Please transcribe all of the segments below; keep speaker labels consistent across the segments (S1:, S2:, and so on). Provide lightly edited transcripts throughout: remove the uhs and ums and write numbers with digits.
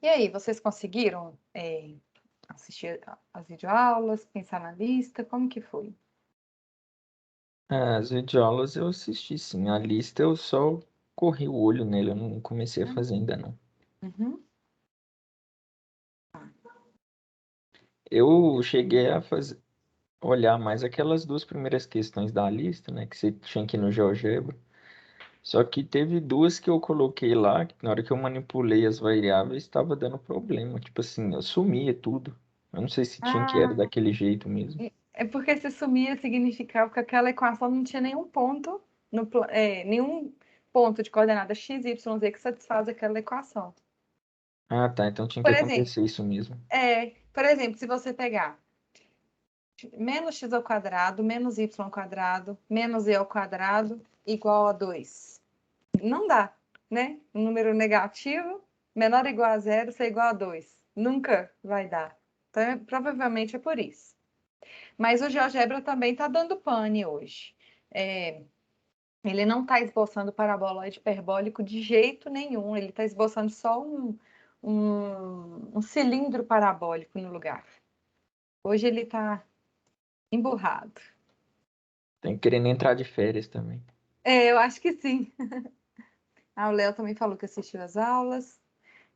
S1: E aí, vocês conseguiram assistir as videoaulas, pensar na lista? Como que foi?
S2: As videoaulas eu assisti, sim. A lista eu só corri o olho nele, eu não comecei a
S1: Hum.
S2: fazer ainda não.
S1: Uhum.
S2: Eu cheguei a fazer, olhar mais aquelas duas primeiras questões da lista, né? Que você tinha que ir no GeoGebra. Só que teve duas que eu coloquei lá, que na hora que eu manipulei as variáveis, estava dando problema. Tipo assim, eu sumia tudo. Eu não sei se tinha que era
S1: Ah,
S2: daquele jeito mesmo.
S1: é porque se sumia significava que aquela equação não tinha nenhum ponto, nenhum ponto de coordenada x, y, z que satisfaz aquela equação.
S2: Ah, tá. Então tinha que
S1: Por exemplo,
S2: acontecer isso mesmo.
S1: se você pegar menos x ao quadrado, menos y ao quadrado, menos e ao quadrado, igual a 2. Não dá, né? Um número negativo, menor ou igual a zero, ser igual a 2. Nunca vai dar. Então, provavelmente é por isso. Mas o GeoGebra também está dando pane hoje. É, ele não está esboçando paraboloide hiperbólico de jeito nenhum. Ele está esboçando só um cilindro parabólico no lugar. Hoje ele está emburrado.
S2: Tem querendo entrar de férias também.
S1: Eu acho que sim. O Léo também falou que assistiu as aulas.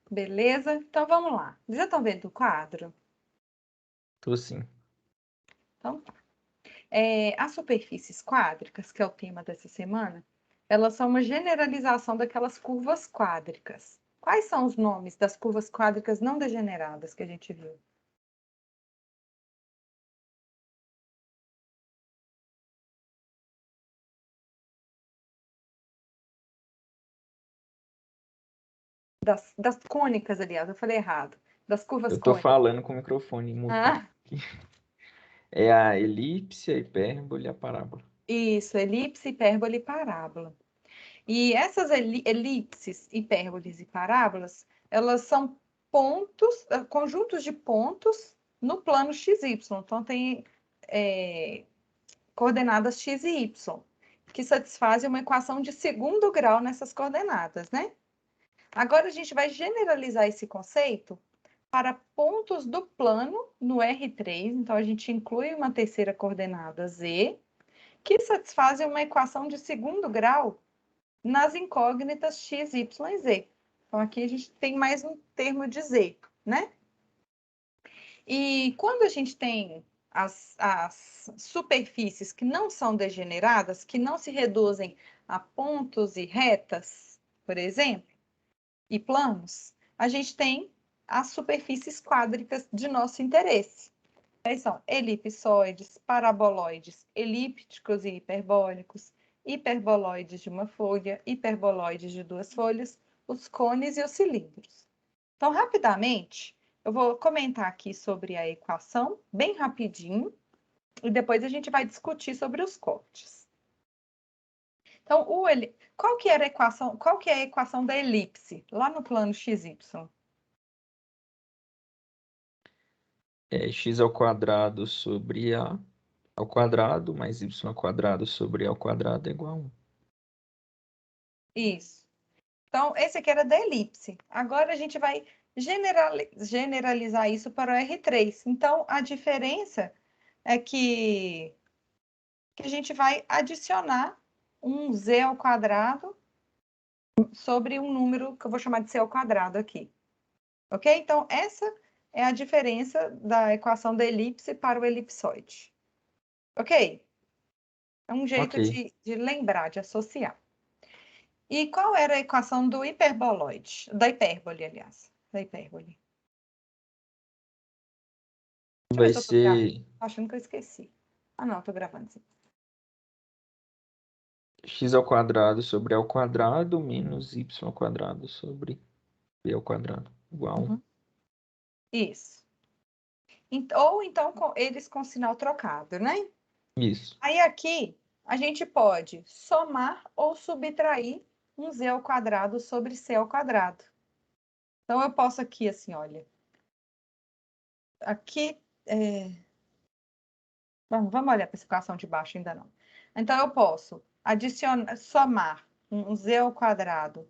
S1: Beleza? Então vamos lá. Já estão vendo o quadro?
S2: Tô sim.
S1: Então tá. As superfícies quádricas, que é o tema dessa semana, elas são uma generalização daquelas curvas quádricas. Quais são os nomes das curvas quádricas não degeneradas que a gente viu? Das cônicas, aliás, eu falei errado. Das curvas
S2: Eu tô
S1: cônicas.
S2: falando com o microfone mutado.
S1: Ah,
S2: É a elipse, a hipérbole e a parábola.
S1: isso, elipse, hipérbole e parábola. E essas elipses, hipérboles e parábolas, elas são pontos, conjuntos de pontos no plano XY. Então, tem coordenadas x e y, que satisfazem uma equação de segundo grau nessas coordenadas, né? Agora, a gente vai generalizar esse conceito para pontos do plano no R3. Então, a gente inclui uma terceira coordenada z, que satisfazem uma equação de segundo grau nas incógnitas x, y e z. Então, aqui a gente tem mais um termo de z, né? E quando a gente tem as superfícies que não são degeneradas, que não se reduzem a pontos e retas, por exemplo, e planos, a gente tem as superfícies quádricas de nosso interesse. Eles são elipsoides, paraboloides, elípticos e hiperbólicos, hiperboloides de uma folha, hiperboloides de duas folhas, os cones e os cilindros. Então, rapidamente, eu vou comentar aqui sobre a equação, bem rapidinho, e depois a gente vai discutir sobre os cortes. Então, qual que era a equação, qual que é a equação da elipse, lá no plano XY?
S2: É x ao quadrado sobre a ao quadrado mais y ao quadrado sobre a ao quadrado é igual a 1.
S1: Isso. Então, esse aqui era da elipse. Agora a gente vai generalizar isso para o R3. Então, a diferença é que a gente vai adicionar um z ao quadrado sobre um número que eu vou chamar de c ao quadrado aqui. Ok? Então, essa é a diferença da equação da elipse para o elipsoide. Ok? É um jeito
S2: Ok.
S1: de lembrar, de associar. E qual era a equação do hiperboloide? Da hipérbole, aliás. Da hipérbole. Deixa eu ver
S2: Vai
S1: se eu tô gravando.
S2: ser
S1: Tô achando que eu esqueci. Ah, não, tô gravando sim.
S2: x ao quadrado sobre a ao quadrado menos y ao quadrado sobre b ao quadrado igual a 1.
S1: Uhum. Isso. Ou então eles com sinal trocado, né?
S2: Isso.
S1: Aí aqui a gente pode somar ou subtrair um z ao quadrado sobre c ao quadrado. Então eu posso aqui assim, olha. Aqui, vamos olhar para essa equação de baixo ainda não. Então eu posso somar um z ao quadrado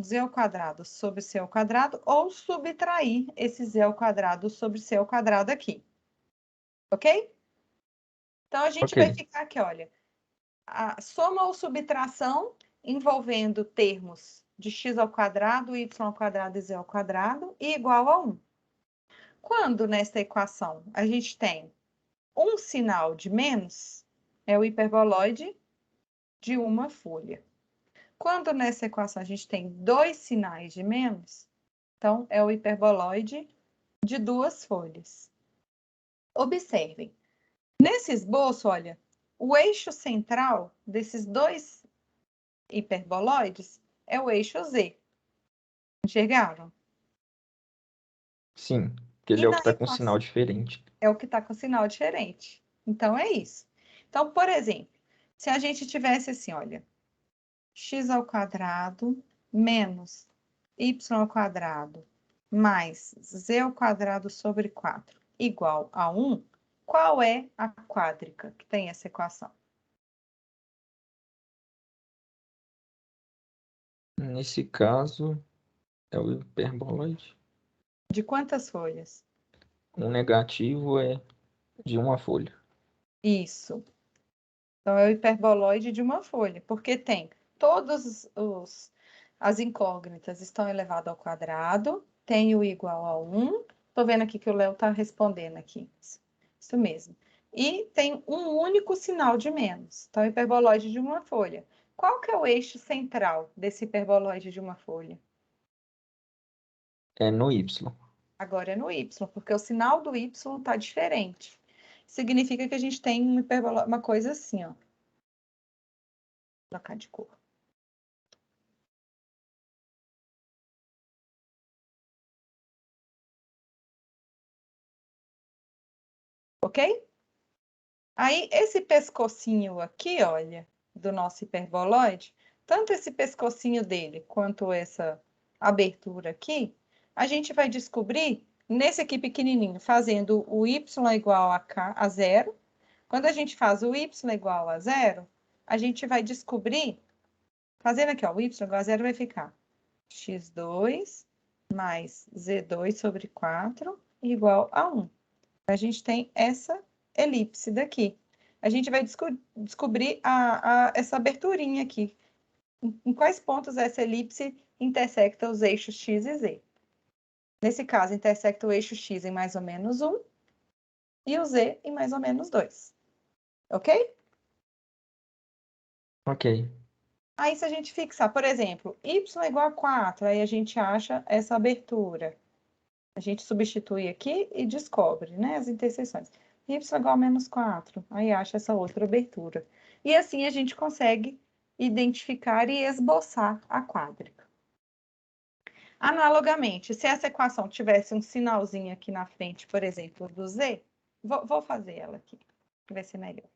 S1: z ao quadrado sobre c ao quadrado, ou subtrair esse z ao quadrado sobre c ao quadrado aqui. Ok? Então, a gente vai
S2: Ok.
S1: ficar aqui, olha, a soma ou subtração envolvendo termos de x ao quadrado, y ao quadrado e z ao quadrado, e igual a 1. Quando nessa equação a gente tem um sinal de menos, é o hiperboloide de uma folha. Quando nessa equação a gente tem dois sinais de menos, então é o hiperboloide de duas folhas. Observem, nesse esboço, olha, o eixo central desses dois hiperboloides é o eixo Z. Enxergaram?
S2: Sim, porque
S1: E
S2: ele é o
S1: na
S2: que está com sinal
S1: equação
S2: diferente.
S1: é o que está com sinal diferente. Então é isso. Então, por exemplo, se a gente tivesse assim, olha, x ao quadrado menos y ao quadrado mais z ao quadrado sobre 4 igual a 1, qual é a quádrica que tem essa equação?
S2: Nesse caso, é o hiperboloide.
S1: De quantas folhas?
S2: Um negativo é de uma folha.
S1: Isso. Então, é o hiperboloide de uma folha, porque tem as incógnitas estão elevado ao quadrado, tem o igual a 1. Estou vendo aqui que o Léo está respondendo aqui. Isso mesmo. E tem um único sinal de menos. Então, hiperboloide de uma folha. Qual que é o eixo central desse hiperboloide de uma folha?
S2: É no Y.
S1: Agora é no y, porque o sinal do y está diferente. Significa que a gente tem uma coisa assim, ó. Vou trocar de cor. Ok? Aí, esse pescocinho aqui, olha, do nosso hiperboloide, tanto esse pescocinho dele quanto essa abertura aqui, a gente vai descobrir nesse aqui pequenininho, fazendo o y igual a zero. Quando a gente faz o y igual a zero, a gente vai descobrir, fazendo aqui, ó, o y igual a zero vai ficar x2 mais z2 sobre 4 igual a 1. A gente tem essa elipse daqui. A gente vai descobrir essa aberturinha aqui. Em quais pontos essa elipse intersecta os eixos x e z. Nesse caso, intersecta o eixo x em mais ou menos 1 e o z em mais ou menos 2. Ok?
S2: Ok.
S1: Aí, se a gente fixar, por exemplo, y igual a 4, aí a gente acha essa abertura. A gente substitui aqui e descobre, né, as interseções. Y igual a menos 4, aí acha essa outra abertura. E assim a gente consegue identificar e esboçar a quádrica. Analogamente, se essa equação tivesse um sinalzinho aqui na frente, por exemplo, do Z, vou fazer ela aqui, que vai ser melhor.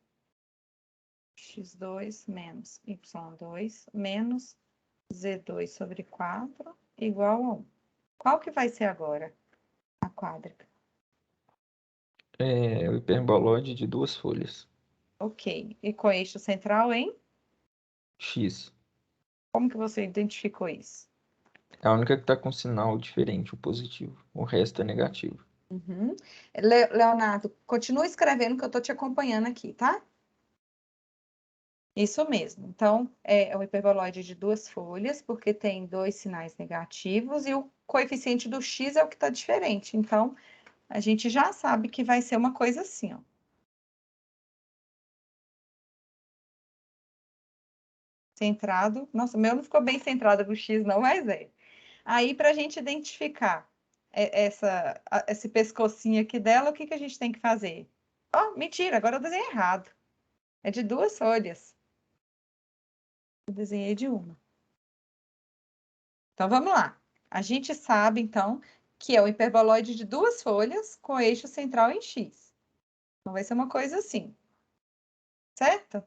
S1: x2 menos y2 menos z2 sobre 4 igual a 1. Qual que vai ser agora a quádrica?
S2: É o hiperboloide de duas folhas.
S1: Ok. E com eixo central em?
S2: X.
S1: Como que você identificou isso?
S2: É a única que está com sinal diferente, o positivo. O resto é negativo.
S1: Uhum. Leonardo, continua escrevendo que eu estou te acompanhando aqui, tá? Isso mesmo. Então, é o hiperboloide de duas folhas, porque tem dois sinais negativos e o coeficiente do x é o que está diferente. Então, a gente já sabe que vai ser uma coisa assim, ó. Centrado. Nossa, o meu não ficou bem centrado no x, não, mas é. Aí, para a gente identificar esse pescocinho aqui dela, o que que a gente tem que fazer? Oh, mentira, agora eu desenhei errado. É de duas folhas. Eu desenhei de uma. Então, vamos lá. A gente sabe, então, que é o hiperboloide de duas folhas com eixo central em x. Então, vai ser uma coisa assim, certo?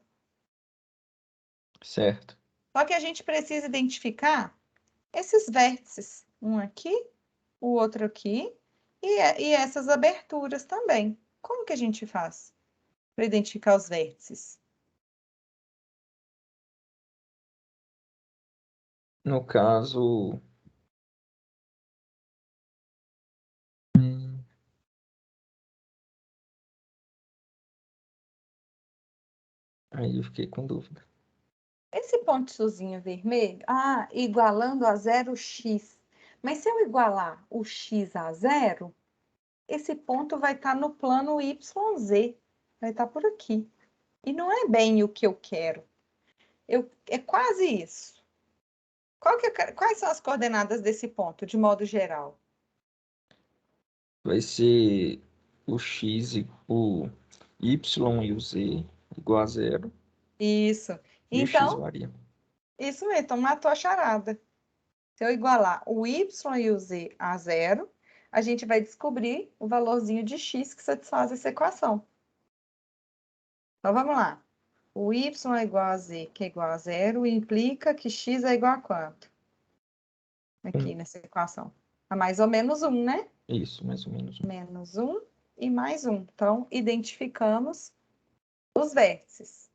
S2: Certo.
S1: Só que a gente precisa identificar esses vértices. Um aqui, o outro aqui, e essas aberturas também. Como que a gente faz para identificar os vértices?
S2: No caso, aí eu fiquei com dúvida.
S1: Esse pontozinho vermelho, igualando a 0x. Mas se eu igualar o x a 0, esse ponto vai estar no plano YZ, vai estar por aqui. E não é bem o que eu quero. É quase isso. Quais são as coordenadas desse ponto, de modo geral?
S2: Vai ser o x, o y e o z igual a 0
S1: Isso.
S2: e o x
S1: Então,
S2: varia.
S1: isso mesmo, então matou a charada. Se eu igualar o y e o z a 0, a gente vai descobrir o valorzinho de x que satisfaz essa equação. Então, vamos lá. O y é igual a z, que é igual a 0, implica que x é igual a quanto? Aqui nessa equação. A mais ou menos 1, né?
S2: Isso, mais ou menos.
S1: Menos 1 e mais 1. Então, identificamos os vértices.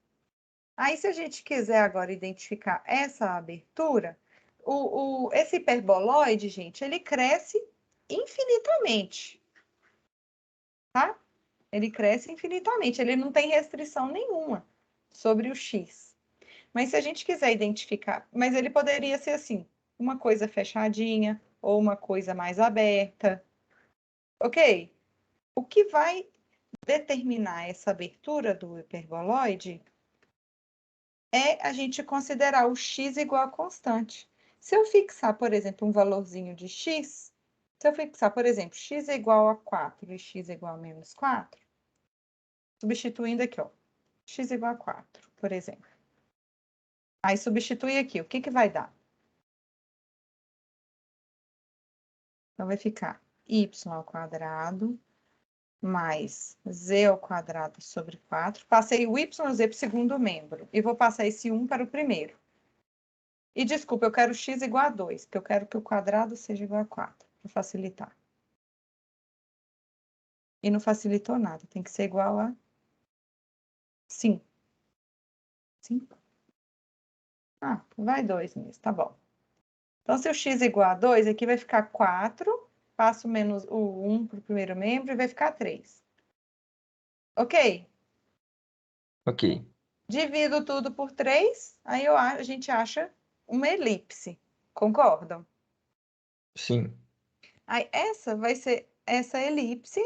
S1: Aí, se a gente quiser agora identificar essa abertura, esse hiperboloide, gente, ele cresce infinitamente, tá? Ele cresce infinitamente, ele não tem restrição nenhuma sobre o x. Mas se a gente quiser identificar, mas ele poderia ser assim, uma coisa fechadinha ou uma coisa mais aberta, ok? O que vai determinar essa abertura do hiperboloide é a gente considerar o x igual a constante. Se eu fixar, por exemplo, um valorzinho de x, se eu fixar, por exemplo, x é igual a 4 e x é igual a menos 4, substituindo aqui, ó, x igual a 4, por exemplo. Aí substitui aqui, o que que vai dar? Então, vai ficar y ao quadrado mais z ao quadrado sobre 4. Passei o y e o z para o segundo membro. E vou passar esse 1 para o primeiro. E desculpa, eu quero x igual a 2, porque eu quero que o quadrado seja igual a 4, para facilitar. E não facilitou nada, tem que ser igual a 5. 5? Vai 2 mesmo, tá bom. Então, se o x igual a 2, aqui vai ficar 4, passo menos o 1 para o primeiro membro e vai ficar 3. Ok?
S2: Ok,
S1: Divido tudo por 3, aí a gente acha uma elipse. Concordam?
S2: sim.
S1: Aí essa vai ser essa elipse,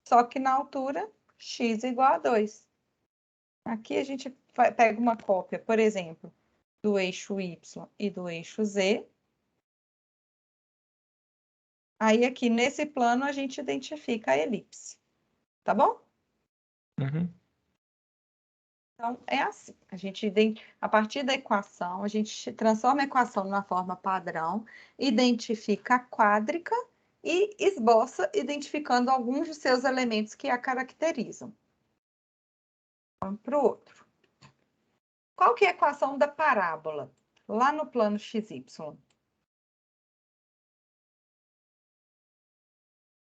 S1: só que na altura x igual a 2. Aqui a gente pega uma cópia, por exemplo, do eixo y e do eixo z. Aí aqui nesse plano a gente identifica a elipse. Tá bom?
S2: Uhum.
S1: Então, é assim, a partir da equação, a gente transforma a equação numa forma padrão, identifica a quádrica e esboça identificando alguns de seus elementos que a caracterizam. Vamos para o outro. Qual que é a equação da parábola? Lá no plano XY.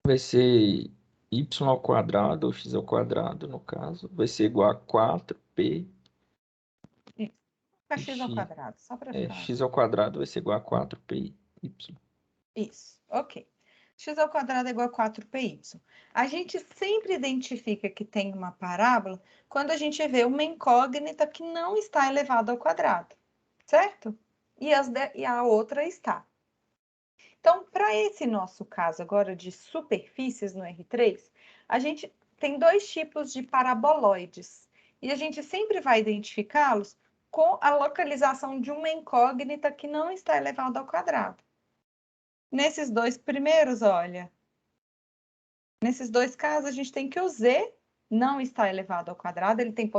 S2: Vai ser y ao quadrado, ou x ao quadrado, no caso, vai ser igual a 4p
S1: Fica
S2: e
S1: x ao quadrado, só para ficar...
S2: x ao quadrado vai ser igual a 4pi.
S1: Isso, ok. X ao quadrado é igual a 4py. A gente sempre identifica que tem uma parábola quando a gente vê uma incógnita que não está elevada ao quadrado, certo? E a outra está. Então, para esse nosso caso agora de superfícies no R3, a gente tem dois tipos de paraboloides. E a gente sempre vai identificá-los com a localização de uma incógnita que não está elevada ao quadrado. Nesses dois primeiros, olha, nesses dois casos, a gente tem que o z não está elevado ao quadrado, ele tem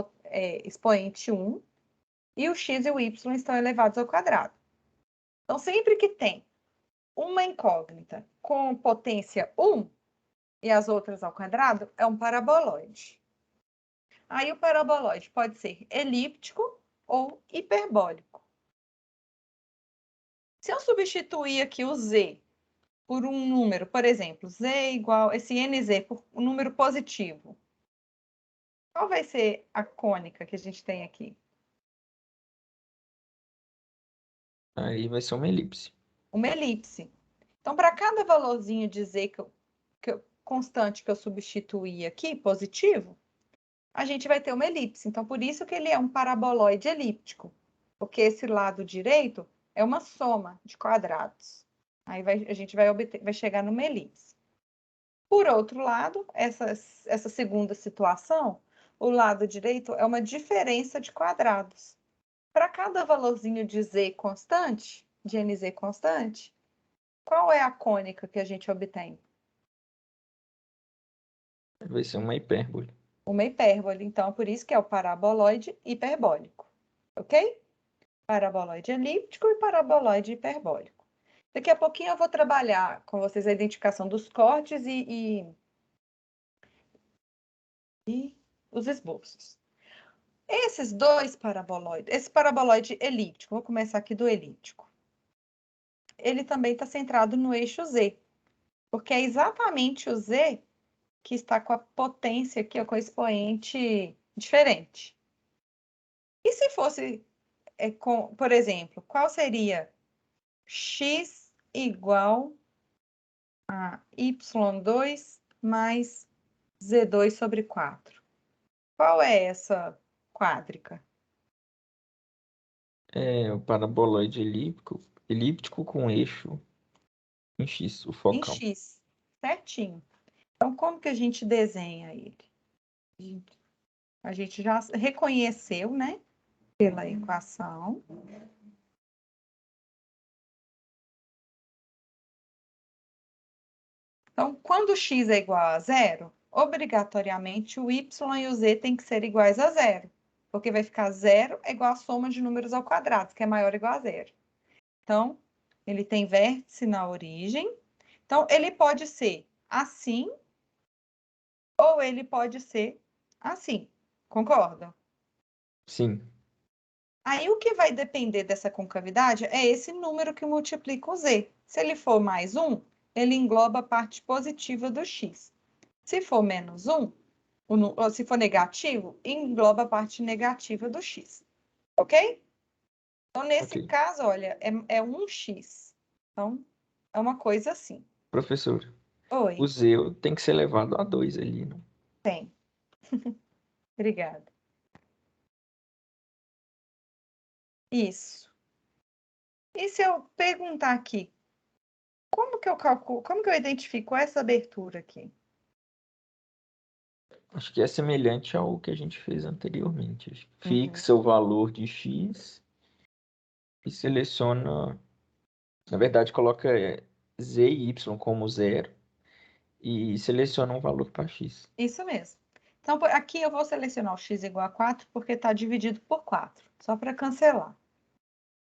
S1: expoente 1, e o x e o y estão elevados ao quadrado. Então, sempre que tem uma incógnita com potência 1 e as outras ao quadrado, é um paraboloide. Aí, o paraboloide pode ser elíptico ou hiperbólico. Se eu substituir aqui o z por um número, por exemplo, z igual, esse nz por um número positivo, qual vai ser a cônica que a gente tem aqui?
S2: Aí vai ser uma elipse.
S1: Uma elipse. Então, para cada valorzinho de z constante que eu substituir aqui, positivo, a gente vai ter uma elipse. Então, por isso que ele é um paraboloide elíptico, porque esse lado direito é uma soma de quadrados. Aí a gente vai chegar numa elipse. Por outro lado, essa segunda situação, o lado direito é uma diferença de quadrados. Para cada valorzinho de z constante, de nz constante, qual é a cônica que a gente obtém?
S2: Vai ser uma hipérbole.
S1: Uma hipérbole. Então, por isso que é o paraboloide hiperbólico. Ok? Paraboloide elíptico e paraboloide hiperbólico. Daqui a pouquinho eu vou trabalhar com vocês a identificação dos cortes e os esboços. Esses dois paraboloides, esse paraboloide elíptico, vou começar aqui do elíptico. Ele também está centrado no eixo Z, porque é exatamente o Z que está com a potência aqui, ó, com o expoente diferente. E se fosse, por exemplo, qual seria x igual a y2 mais z2 sobre 4? Qual é essa quádrica?
S2: É o paraboloide elíptico com eixo em X, o
S1: Em
S2: focal.
S1: x, certinho. Então, como que a gente desenha ele? A gente já reconheceu, né? Pela equação. Então, quando x é igual a zero, obrigatoriamente o y e o z têm que ser iguais a zero. Porque vai ficar zero é igual a soma de números ao quadrado, que é maior ou igual a zero. Então, ele tem vértice na origem. Então, ele pode ser assim, ou ele pode ser assim. Concordam?
S2: Sim.
S1: Aí, o que vai depender dessa concavidade é esse número que multiplica o z. Se ele for mais 1, ele engloba a parte positiva do x. Se for menos 1, ou se for negativo, engloba a parte negativa do x. Ok? Então, nesse
S2: Ok.
S1: caso, olha, é 1x. Então, é uma coisa assim.
S2: Professor, o
S1: Oi,
S2: Z tem que ser levado a 2 ali, não?
S1: tem. Obrigada. Isso. E se eu perguntar aqui, como que eu calculo, como que eu identifico essa abertura aqui?
S2: Acho que é semelhante ao que a gente fez anteriormente.
S1: Uhum.
S2: Fixa o valor de X e seleciona. Na verdade, coloca Z e Y como zero e seleciona um valor para X.
S1: Isso mesmo. Então, aqui eu vou selecionar o x igual a 4, porque está dividido por 4, só para cancelar.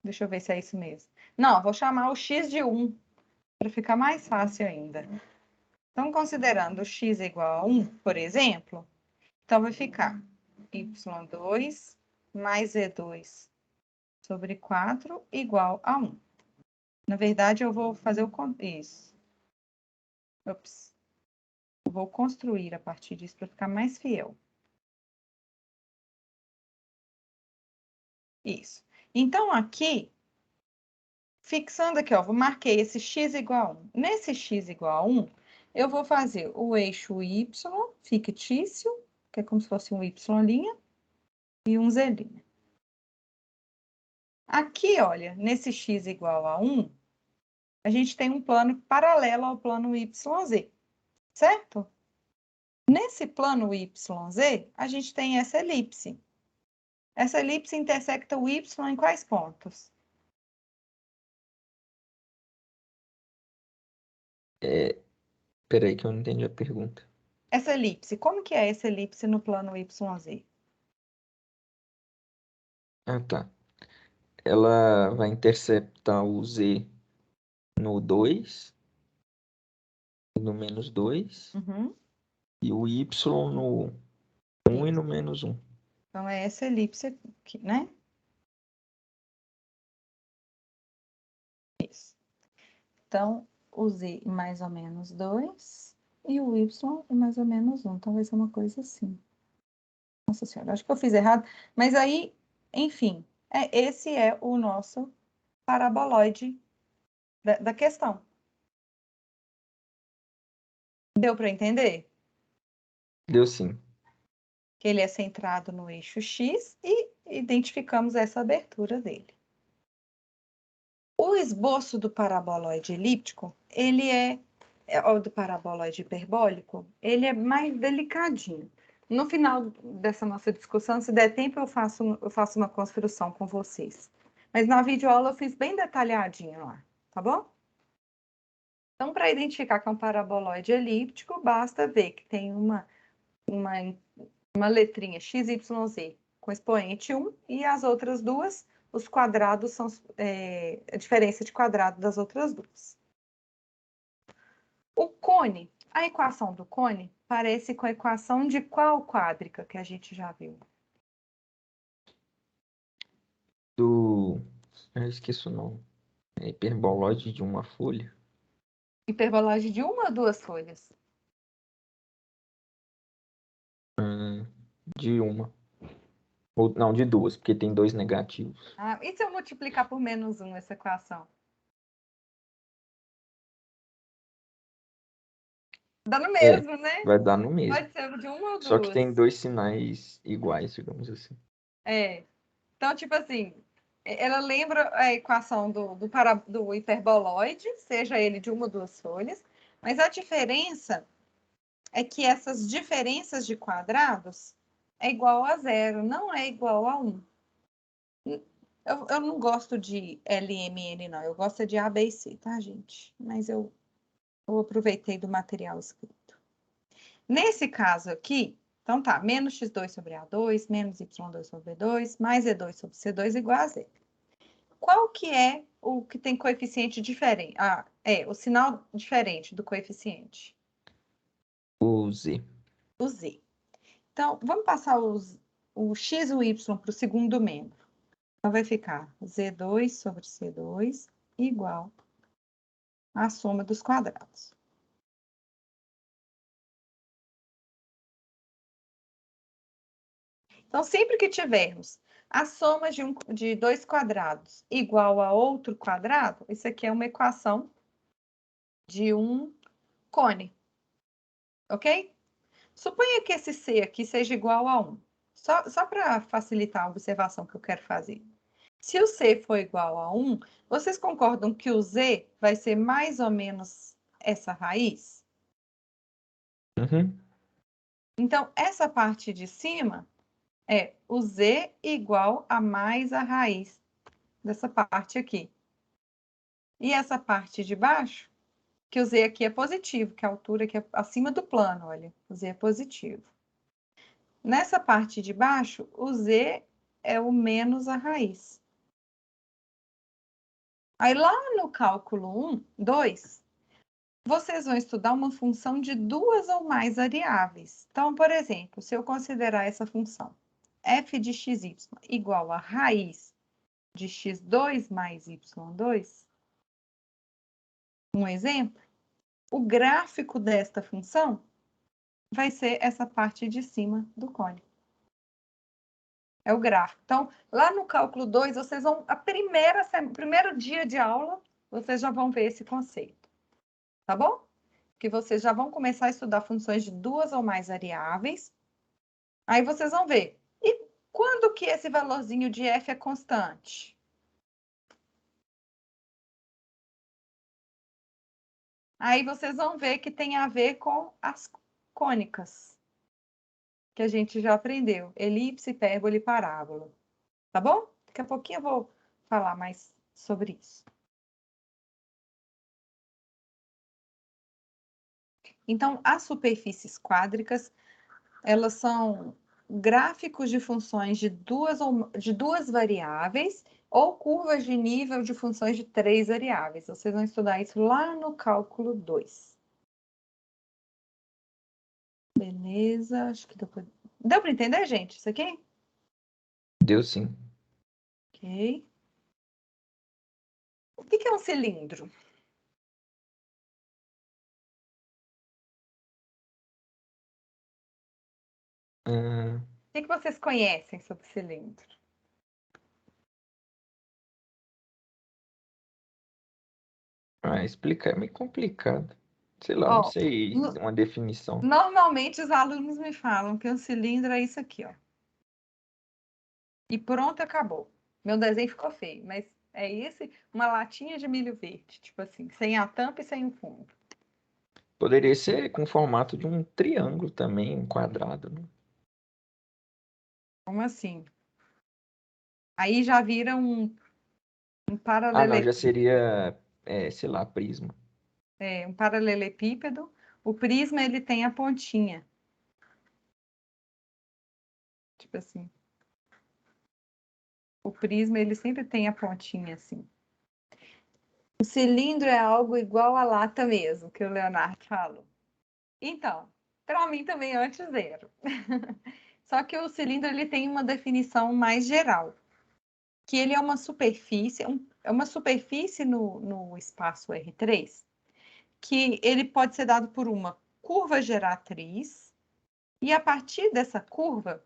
S1: Deixa eu ver se é isso mesmo. Não, vou chamar o x de 1, para ficar mais fácil ainda. Então, considerando o x igual a 1, por exemplo, então vai ficar y2 mais z2 sobre 4 igual a 1. Na verdade, eu vou fazer isso. Ops. Eu vou construir a partir disso para ficar mais fiel. Isso. Então, aqui, fixando aqui, ó, marquei esse x igual a 1. Nesse x igual a 1, eu vou fazer o eixo y fictício, que é como se fosse um y', e um z'. Aqui, olha, nesse x igual a 1, a gente tem um plano paralelo ao plano YZ, certo? Nesse plano YZ, a gente tem essa elipse. Essa elipse intersecta o y em quais pontos?
S2: Peraí que eu não entendi a pergunta.
S1: Essa elipse, como que é essa elipse no plano YZ?
S2: Ah, tá. Ela vai interceptar o Z no 2, no menos 2,
S1: Uhum.
S2: e o Y no 1 e
S1: Isso.
S2: no menos 1.
S1: Então, é essa elipse aqui, né? Isso. Então, o Z em mais ou menos 2 e o Y em mais ou menos 1. Então, vai ser uma coisa assim. Nossa Senhora, acho que eu fiz errado. Mas aí, enfim, esse é o nosso paraboloide da questão. Deu para entender?
S2: Deu sim.
S1: Que ele é centrado no eixo X e identificamos essa abertura dele. O esboço do paraboloide elíptico, ou do paraboloide hiperbólico, ele é mais delicadinho. No final dessa nossa discussão, se der tempo, eu faço uma construção com vocês. Mas na videoaula eu fiz bem detalhadinho lá, tá bom? Então, para identificar que é um paraboloide elíptico, basta ver que tem uma letrinha XYZ com expoente 1 e as outras duas, os quadrados são a diferença de quadrado das outras duas. O cone, a equação do cone parece com a equação de qual quádrica que a gente já viu?
S2: Eu esqueço o nome. É hiperboloide de uma folha.
S1: Hiperboloide de uma ou duas folhas?
S2: De uma. Ou, não, de duas, porque tem dois negativos.
S1: Ah, e se eu multiplicar por menos 1 essa equação? Dá no
S2: É,
S1: mesmo, né?
S2: vai dar no mesmo.
S1: Pode ser de uma ou
S2: Só que
S1: duas.
S2: tem dois sinais iguais, digamos assim.
S1: É. Então, tipo assim, ela lembra a equação do hiperboloide, seja ele de uma ou duas folhas, mas a diferença é que essas diferenças de quadrados é igual a zero, não é igual a 1. Eu não gosto de LMN, não. Eu gosto de A, B e C, tá, gente? Mas eu aproveitei do material escrito. Nesse caso aqui, então tá, menos x2 sobre A2, menos y2 sobre B2, mais E2 sobre C2 igual a zero. Qual que é o que tem coeficiente diferente? Ah, o sinal diferente do coeficiente.
S2: O Z.
S1: O Z. Então, vamos passar o x e o y para o segundo membro. Então, vai ficar Z2 sobre C2 igual à soma dos quadrados. Então, sempre que tivermos a soma de dois quadrados igual a outro quadrado, isso aqui é uma equação de um cone, ok? Suponha que esse C aqui seja igual a 1. Só para facilitar a observação que eu quero fazer. Se o C for igual a 1, vocês concordam que o Z vai ser mais ou menos essa raiz?
S2: Uhum.
S1: Então, essa parte de cima é o Z igual a mais a raiz dessa parte aqui. E essa parte de baixo, que o Z aqui é positivo, que é a altura que é acima do plano, olha, o Z é positivo. Nessa parte de baixo, o Z é o menos a raiz. Aí lá no cálculo 1, 2, vocês vão estudar uma função de duas ou mais variáveis. Então, por exemplo, se eu considerar essa função f de xy igual a raiz de x2 mais y2, um exemplo, o gráfico desta função vai ser essa parte de cima do cone. É o gráfico. Então, lá no cálculo 2, vocês vão, primeiro dia de aula, vocês já vão ver esse conceito, tá bom? Que vocês já vão começar a estudar funções de duas ou mais variáveis. Aí vocês vão ver. E quando que esse valorzinho de f é constante? Aí vocês vão ver que tem a ver com as cônicas, que a gente já aprendeu. Elipse, hipérbole e parábola. Tá bom? Daqui a pouquinho eu vou falar mais sobre isso. Então, as superfícies quádricas, elas são gráficos de funções de duas variáveis ou curvas de nível de funções de três variáveis. Vocês vão estudar isso lá no cálculo 2. Beleza, acho que deu para entender, gente, isso aqui?
S2: Deu sim.
S1: Ok. O que é um cilindro?
S2: Ah,
S1: O que vocês conhecem sobre cilindro?
S2: Explicar é meio complicado. Sei lá, não
S1: Ó,
S2: sei uma definição.
S1: normalmente os alunos me falam que um cilindro é isso aqui, ó. E pronto, acabou. Meu desenho ficou feio, mas é esse, uma latinha de milho verde, tipo assim, sem a tampa e sem o fundo.
S2: Poderia ser com o formato de um triângulo também, um quadrado, né?
S1: Como assim? Aí já vira um
S2: Ah, não, já
S1: paralelepípedo.
S2: seria, sei lá, prisma.
S1: Um paralelepípedo. O prisma, ele tem a pontinha. Tipo assim. O prisma, ele sempre tem a pontinha assim. O cilindro é algo igual à lata mesmo, que o Leonardo falou. Então, para mim também é antes zero. Só que o cilindro ele tem uma definição mais geral, que ele é uma superfície, é uma superfície no espaço R3, que ele pode ser dado por uma curva geratriz, e a partir dessa curva,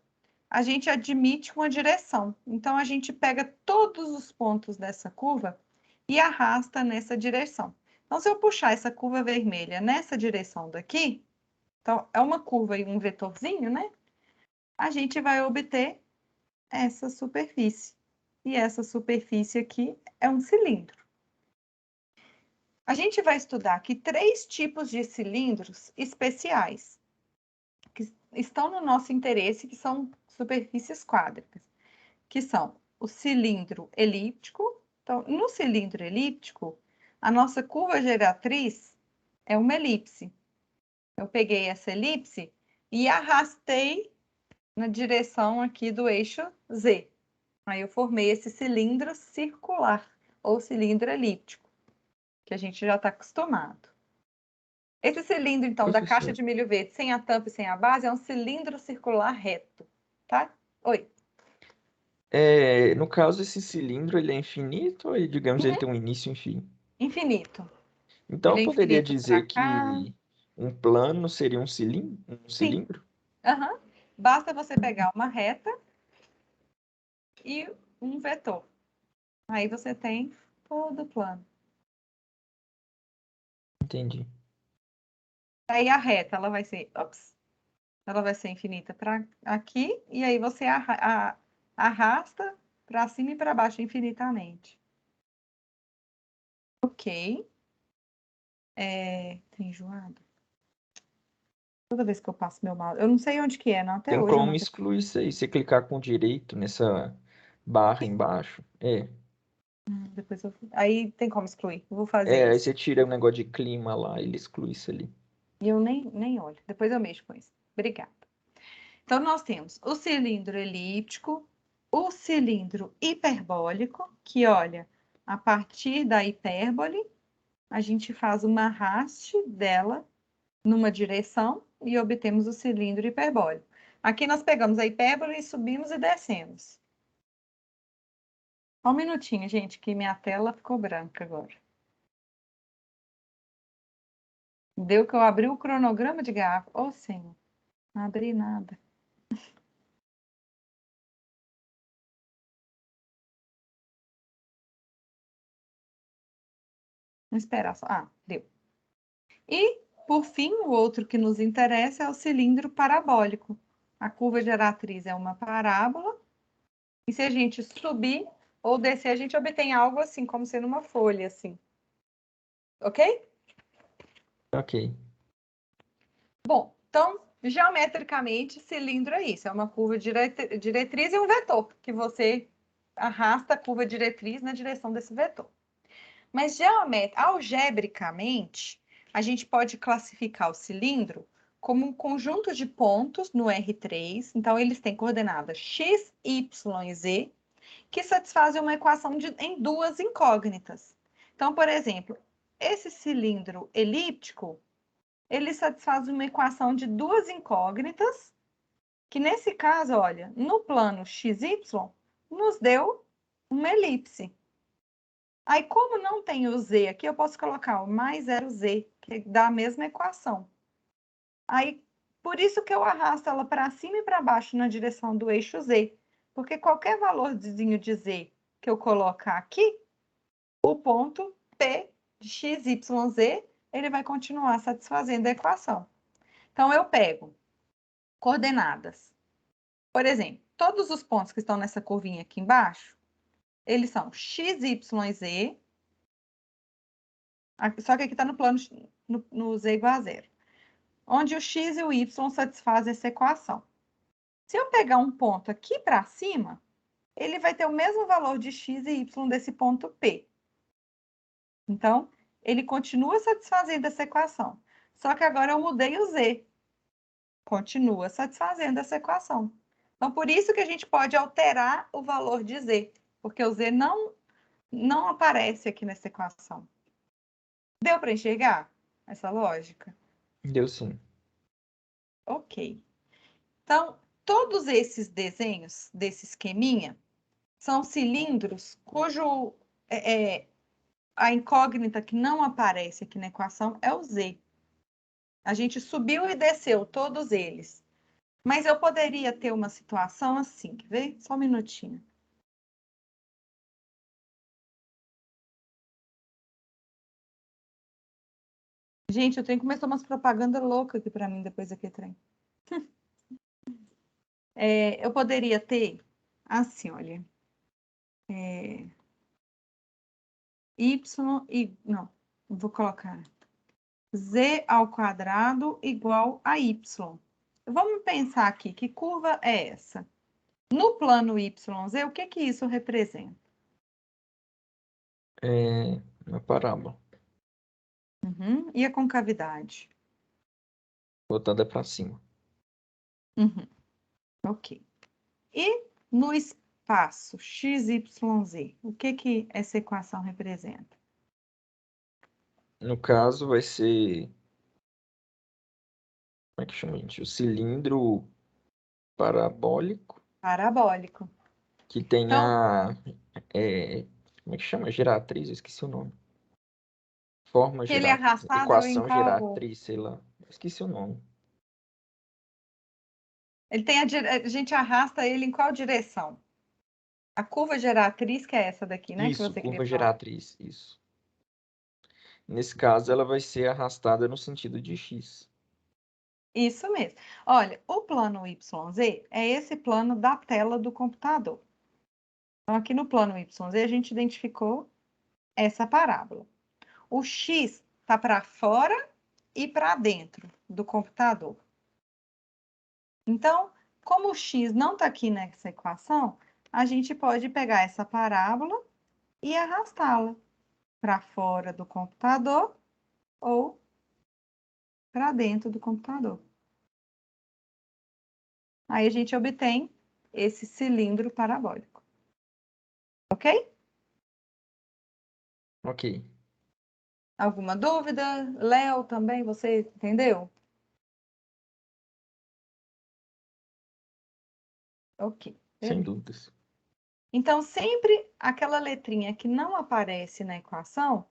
S1: a gente admite uma direção. Então, a gente pega todos os pontos dessa curva e arrasta nessa direção. Então, se eu puxar essa curva vermelha nessa direção daqui, então é uma curva e um vetorzinho, né? A gente vai obter essa superfície. E essa superfície aqui é um cilindro. A gente vai estudar aqui 3 tipos de cilindros especiais que estão no nosso interesse, que são superfícies quádricas, que são o cilindro elíptico. Então, no cilindro elíptico, a nossa curva geratriz é uma elipse. Eu peguei essa elipse e arrastei na direção aqui do eixo Z. Aí eu formei esse cilindro circular, ou cilindro elíptico, que a gente já está acostumado. Esse cilindro, então, da caixa
S2: Professor,
S1: de milho verde, sem a tampa e sem a base, é um cilindro circular reto, tá? Oi.
S2: no caso, esse cilindro, ele é infinito ou, digamos, ele
S1: Uhum.
S2: tem um início e um fim?
S1: Infinito.
S2: Então,
S1: Ele
S2: eu
S1: é
S2: poderia
S1: infinito para
S2: dizer
S1: cá.
S2: que um plano seria um cilindro? Um
S1: Sim.
S2: cilindro?
S1: Uhum. Basta você pegar uma reta e um vetor. Aí você tem todo o plano.
S2: Entendi.
S1: Aí a reta, ela vai ser infinita para aqui, e aí você arrasta para cima e para baixo infinitamente. Ok. Tá enjoado? Toda vez que eu passo meu mouse, eu não sei onde que é, não. Até
S2: Tem
S1: hoje eu
S2: como
S1: não.
S2: excluir isso aí. Se clicar com o direito nessa barra embaixo.
S1: Depois eu. Aí tem como excluir. Eu vou fazer
S2: Aí
S1: isso.
S2: você tira o negócio de clima lá, ele exclui isso ali.
S1: E eu nem olho. Depois eu mexo com isso. Obrigada. Então, nós temos o cilindro elíptico, o cilindro hiperbólico, que olha, a partir da hipérbole, a gente faz uma haste dela numa direção e obtemos o cilindro hiperbólico. Aqui nós pegamos a hipérbole e subimos e descemos. Só um minutinho, gente, que minha tela ficou branca agora. Deu que eu abri o cronograma de garrafa. Ô, senhor, não abri nada. Vamos esperar só. Ah, deu. E, por fim, o outro que nos interessa é o cilindro parabólico. A curva geratriz é uma parábola, e se a gente subir ou descer, a gente obtém algo assim, como sendo uma folha, assim. Ok?
S2: Ok.
S1: Bom, então, geometricamente, cilindro é isso. É uma curva diretriz e um vetor, que você arrasta a curva diretriz na direção desse vetor. Mas algebricamente, a gente pode classificar o cilindro como um conjunto de pontos no R3. Então, eles têm coordenadas x, y e z, que satisfazem uma equação em 2 incógnitas. Então, por exemplo, esse cilindro elíptico, ele satisfaz uma equação de 2 incógnitas, que nesse caso, olha, no plano xy, nos deu uma elipse. Aí, como não tem o z aqui, eu posso colocar o mais 0z, que dá a mesma equação. Aí, por isso que eu arrasto ela para cima e para baixo na direção do eixo z. Porque qualquer valorzinho de z que eu colocar aqui, o ponto P de x, y, z, ele vai continuar satisfazendo a equação. Então, eu pego coordenadas. Por exemplo, todos os pontos que estão nessa curvinha aqui embaixo, eles são x, y e z, só que aqui está no plano no z igual a zero, onde o x e o y satisfazem essa equação. Se eu pegar um ponto aqui para cima, ele vai ter o mesmo valor de x e y desse ponto P. Então, ele continua satisfazendo essa equação. Só que agora eu mudei o z. Continua satisfazendo essa equação. Então, por isso que a gente pode alterar o valor de z, porque o z não aparece aqui nessa equação. Deu para enxergar essa lógica?
S2: Deu sim.
S1: Ok. Então, todos esses desenhos desse esqueminha são cilindros cujo a incógnita que não aparece aqui na equação é o z. A gente subiu e desceu todos eles. Mas eu poderia ter uma situação assim, quer ver? Só um minutinho. Gente, eu tenho que começar umas propagandas loucas aqui para mim depois daquele trem. Eu poderia ter assim, olha. Y e... Não, vou colocar z ao quadrado igual a y. Vamos pensar aqui, que curva é essa? No plano YZ, o que que isso representa?
S2: É uma parábola.
S1: Uhum. E a concavidade?
S2: Botada para cima.
S1: Uhum. Ok. E no espaço XYZ, o que que essa equação representa?
S2: No caso, vai ser... Como é que chama, gente? O cilindro parabólico
S1: Parabólico.
S2: que tem
S1: Então,
S2: como é que chama? Geratriz, eu esqueci o nome. Forma
S1: que ele é
S2: geratriz.
S1: arrastado em
S2: Equação
S1: qual...
S2: geratriz, sei lá. Eu esqueci o nome.
S1: Ele tem a gente arrasta ele em qual direção? A curva geratriz, que é essa daqui, né? Que
S2: Isso,
S1: você queria
S2: curva
S1: falar.
S2: geratriz, isso. Nesse caso, ela vai ser arrastada no sentido de x.
S1: Isso mesmo. Olha, o plano YZ é esse plano da tela do computador. Então, aqui no plano YZ, a gente identificou essa parábola. O X está para fora e para dentro do computador. Então, como o X não está aqui nessa equação, a gente pode pegar essa parábola e arrastá-la para fora do computador ou para dentro do computador. Aí a gente obtém esse cilindro parabólico. Ok?
S2: Ok.
S1: Alguma dúvida? Léo também, você entendeu? Ok,
S2: Sem
S1: beleza.
S2: dúvidas.
S1: Então, sempre aquela letrinha que não aparece na equação,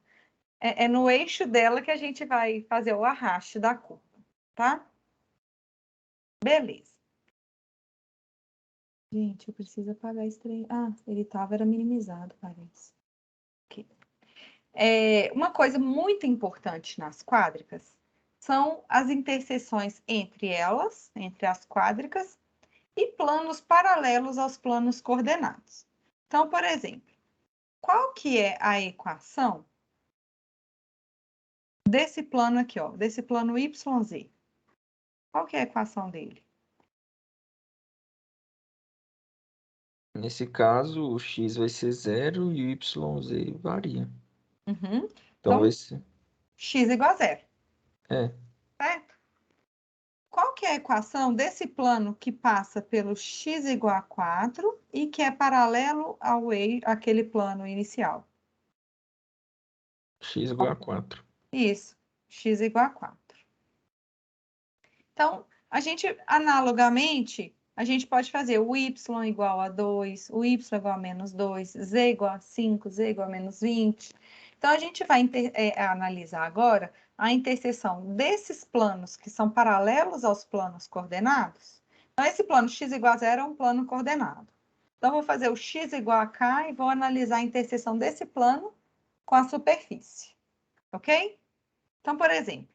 S1: é no eixo dela que a gente vai fazer o arraste da curva, tá? Beleza. Gente, eu preciso apagar esse trem. Ah, ele era minimizado, parece. Ok. Uma coisa muito importante nas quádricas são as interseções entre elas, entre as quádricas, e planos paralelos aos planos coordenados. Então, por exemplo, qual que é a equação desse plano aqui, ó, desse plano YZ? Qual que é a equação dele?
S2: Nesse caso, o x vai ser 0 e o yz varia.
S1: Uhum.
S2: Então vai
S1: Então,
S2: ser...
S1: x igual a zero,
S2: É,
S1: certo? Qual que é a equação desse plano que passa pelo x igual a 4 e que é paralelo àquele plano inicial?
S2: x igual a 4.
S1: Isso, x igual a 4. Então, analogamente, a gente pode fazer o y igual a 2, o y igual a menos 2, z igual a 5, z igual a menos 20. Então, a gente vai analisar agora a interseção desses planos que são paralelos aos planos coordenados. Então, esse plano x igual a 0 é um plano coordenado. Então, eu vou fazer o x igual a k e vou analisar a interseção desse plano com a superfície. ok? Então, por exemplo,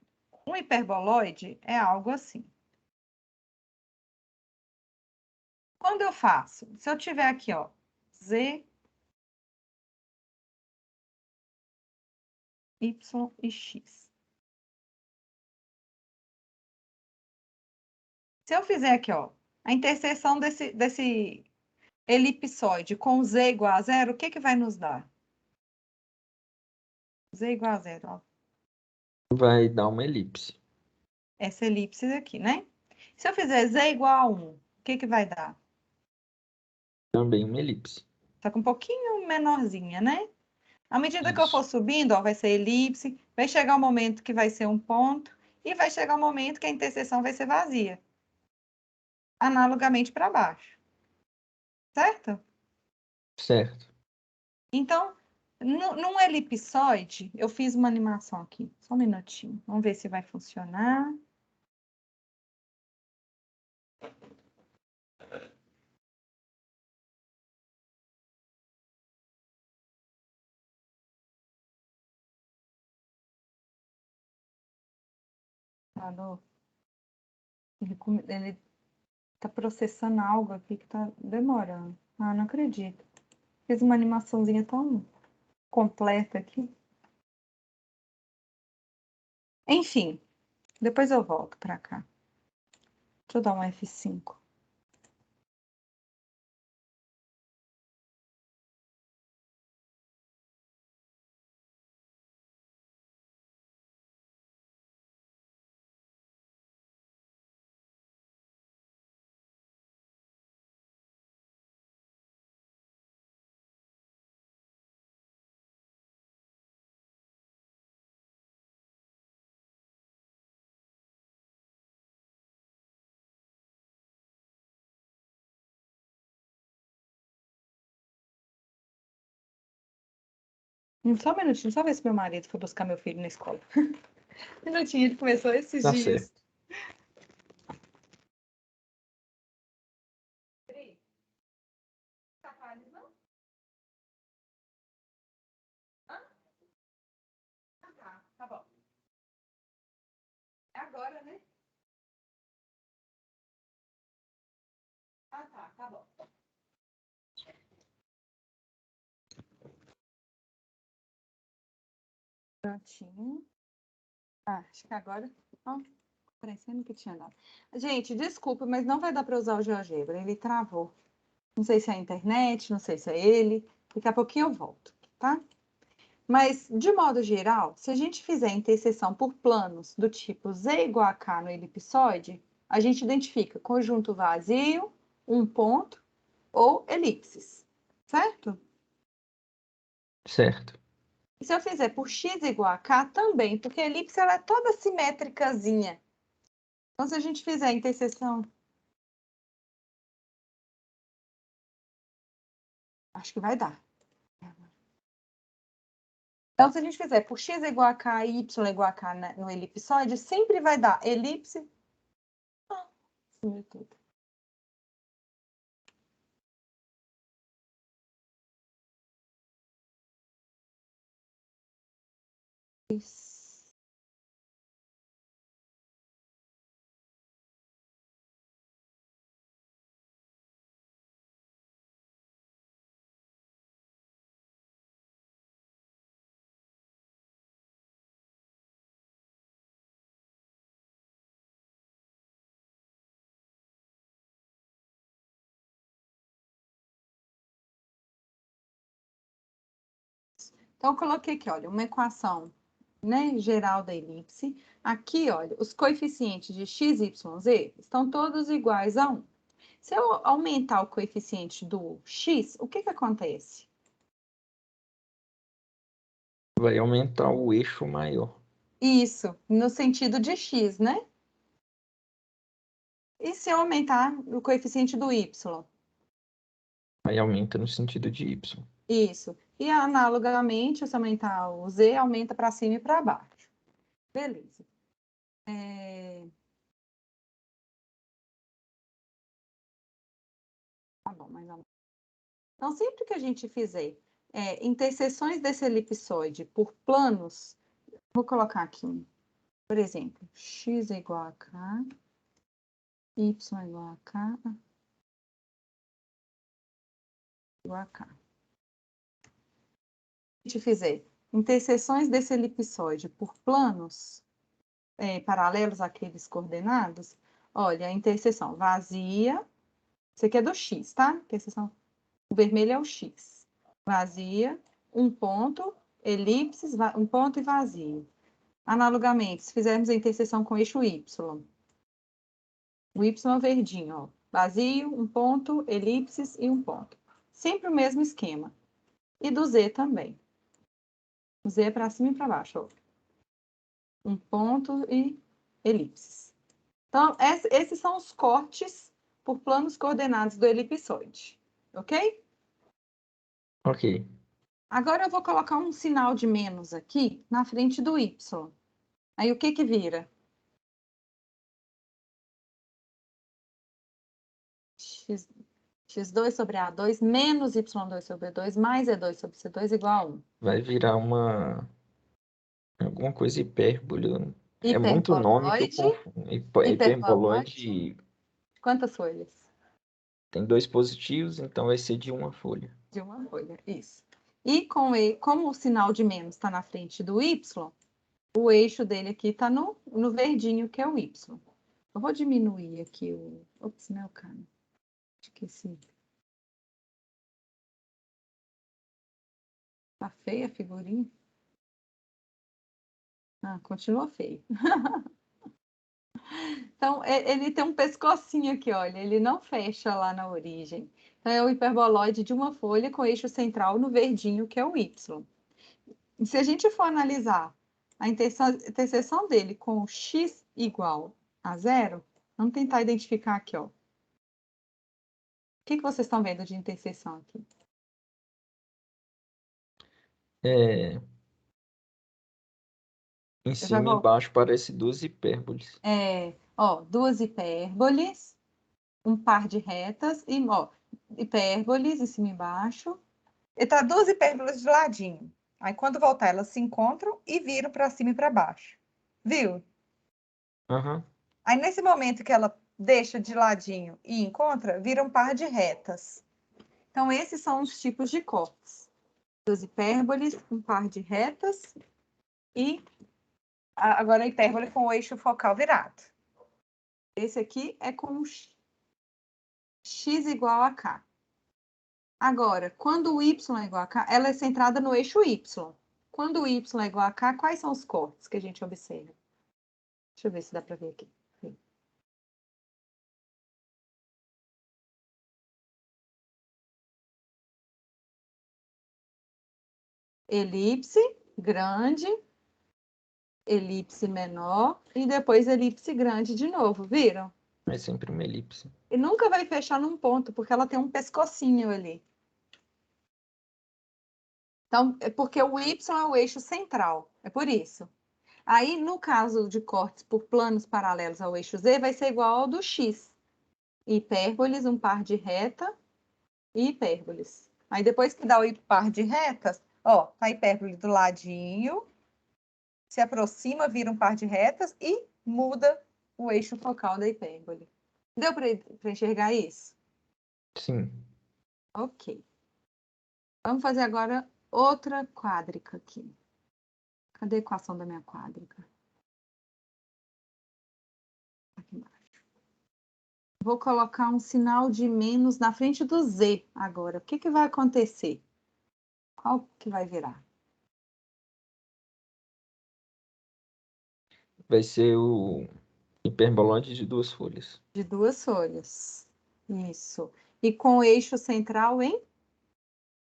S1: um hiperboloide é algo assim. Quando eu faço, se eu tiver aqui, ó, Z, Y e X. Se eu fizer aqui, ó, a interseção desse elipsoide com Z igual a zero, o que que vai nos dar? Z igual a zero, ó.
S2: Vai dar uma elipse.
S1: Essa elipse aqui, né? Se eu fizer Z igual a 1, o que que vai dar?
S2: Também uma elipse.
S1: Só que um pouquinho menorzinha, né? À medida que eu for
S2: Isso.
S1: subindo, ó, vai ser elipse, vai chegar um momento que vai ser um ponto, e vai chegar um momento que a interseção vai ser vazia. Analogamente para baixo. Certo?
S2: Certo.
S1: Então, num elipsoide, eu fiz uma animação aqui. Só um minutinho. Vamos ver se vai funcionar. Alô? Ele tá processando algo aqui que tá demorando. Ah, não acredito. Fiz uma animaçãozinha tão completa aqui. Enfim, depois eu volto para cá. Deixa eu dar um F5. Só um minutinho, só ver se meu marido foi buscar meu filho na escola. Um minutinho, ele começou esses
S2: Tá
S1: dias.
S2: certo.
S1: Tá bom. É agora, né? Ah, tá bom. Prontinho. Ah, acho que agora. Ó, parecendo que tinha dado. Gente, desculpa, mas não vai dar para usar o GeoGebra. Ele travou. Não sei se é a internet, não sei se é ele. Daqui a pouquinho eu volto, tá? Mas, de modo geral, se a gente fizer interseção por planos do tipo Z igual a K no elipsoide, a gente identifica conjunto vazio, um ponto ou elipses, certo?
S2: Certo.
S1: E se eu fizer por x igual a k, também, porque a elipse ela é toda simétricazinha. Então, se a gente fizer a interseção... Acho que vai dar. Então, se a gente fizer por x igual a k e y igual a k no elipsoide, sempre vai dar elipse... Ah, sumiu tudo. Isso. Então, eu coloquei aqui, olha, uma equação, né, geral da elipse. Aqui, olha, os coeficientes de x, y, z estão todos iguais a 1. Se eu aumentar o coeficiente do x, o que que acontece?
S2: Vai aumentar o eixo maior.
S1: Isso, no sentido de x, né? E se eu aumentar o coeficiente do y?
S2: Aí aumenta no sentido de y.
S1: Isso. E analogamente, se aumentar o z, aumenta para cima e para baixo. Beleza. Tá bom, mais ou menos. Então, sempre que a gente fizer interseções desse elipsoide por planos Vou colocar aqui, por exemplo, x é igual a k, y é igual a k, igual a k. Se a gente fizer interseções desse elipsoide por planos paralelos àqueles coordenados, olha, a interseção vazia, isso aqui é do x, tá? Interseção, o vermelho é o x. Vazia, um ponto, elipses, um ponto e vazio. Analogamente, se fizermos a interseção com o eixo y, o y é verdinho, ó, vazio, um ponto, elipses e um ponto. Sempre o mesmo esquema. E do z também. O z é para cima e para baixo, ó. Um ponto e elipses. Então, esses são os cortes por planos coordenados do elipsoide, ok?
S2: Ok.
S1: Agora eu vou colocar um sinal de menos aqui na frente do y. Aí o que que vira? x2 sobre A2 menos y2 sobre E2 mais E2 sobre C2 igual a 1.
S2: Vai virar alguma coisa hipérbole. É muito nome que eu
S1: Hiperboloide.
S2: confundo.
S1: Hiperboloide.
S2: Hiperboloide
S1: Quantas folhas?
S2: tem 2 positivos, então vai ser de uma folha.
S1: De uma folha, isso. E como o sinal de menos está na frente do y, o eixo dele aqui está no verdinho, que é o y. Eu vou diminuir aqui o... Ops, não é o cara. Esqueci. Tá feia a figurinha? Ah, continua feio. Então, ele tem um pescocinho aqui, olha, ele não fecha lá na origem. Então, é o hiperboloide de uma folha com eixo central no verdinho, que é o y. E se a gente for analisar a interseção dele com x igual a zero, vamos tentar identificar aqui, ó. O que vocês estão vendo de interseção aqui?
S2: É, em
S1: Eu já
S2: cima e
S1: vou.
S2: embaixo parece 2 hipérboles.
S1: Ó, duas hipérboles, um par de retas, e, ó, hipérboles em cima e embaixo.
S3: E tá duas hipérbolas de ladinho. Aí, quando voltar, elas se encontram e viram para cima e para baixo. Viu?
S2: Aham.
S3: Aí, nesse momento que ela deixa de ladinho e encontra, vira um par de retas.
S1: Então, esses são os tipos de cortes. Duas hipérboles, um par de retas e
S3: Agora, a hipérbole com o eixo focal virado.
S1: esse aqui é com x igual a k. Agora, quando o y é igual a k, ela é centrada no eixo y. Quando o y é igual a k, quais são os cortes que a gente observa? Deixa eu ver se dá para ver aqui. Elipse grande, elipse menor e depois elipse grande de novo, viram?
S2: É sempre uma elipse.
S1: E nunca vai fechar num ponto, porque ela tem um pescocinho ali. Então, é porque o y é o eixo central, é por isso. Aí, no caso de cortes por planos paralelos ao eixo z, vai ser igual ao do x. Hipérboles, um par de reta e hipérboles.
S3: Aí, depois que dá o par de retas, ó, tá a hipérbole do ladinho, se aproxima, vira um par de retas e muda
S1: o eixo focal da hipérbole. Deu para enxergar isso?
S2: Sim.
S1: Ok. Vamos fazer agora outra quádrica aqui. Cadê a equação da minha quádrica? Aqui embaixo. Vou colocar um sinal de menos na frente do z agora. O que que vai acontecer? Qual que vai virar?
S2: Vai ser o hiperboloide de 2 folhas.
S1: De 2 folhas. Isso. E com o eixo central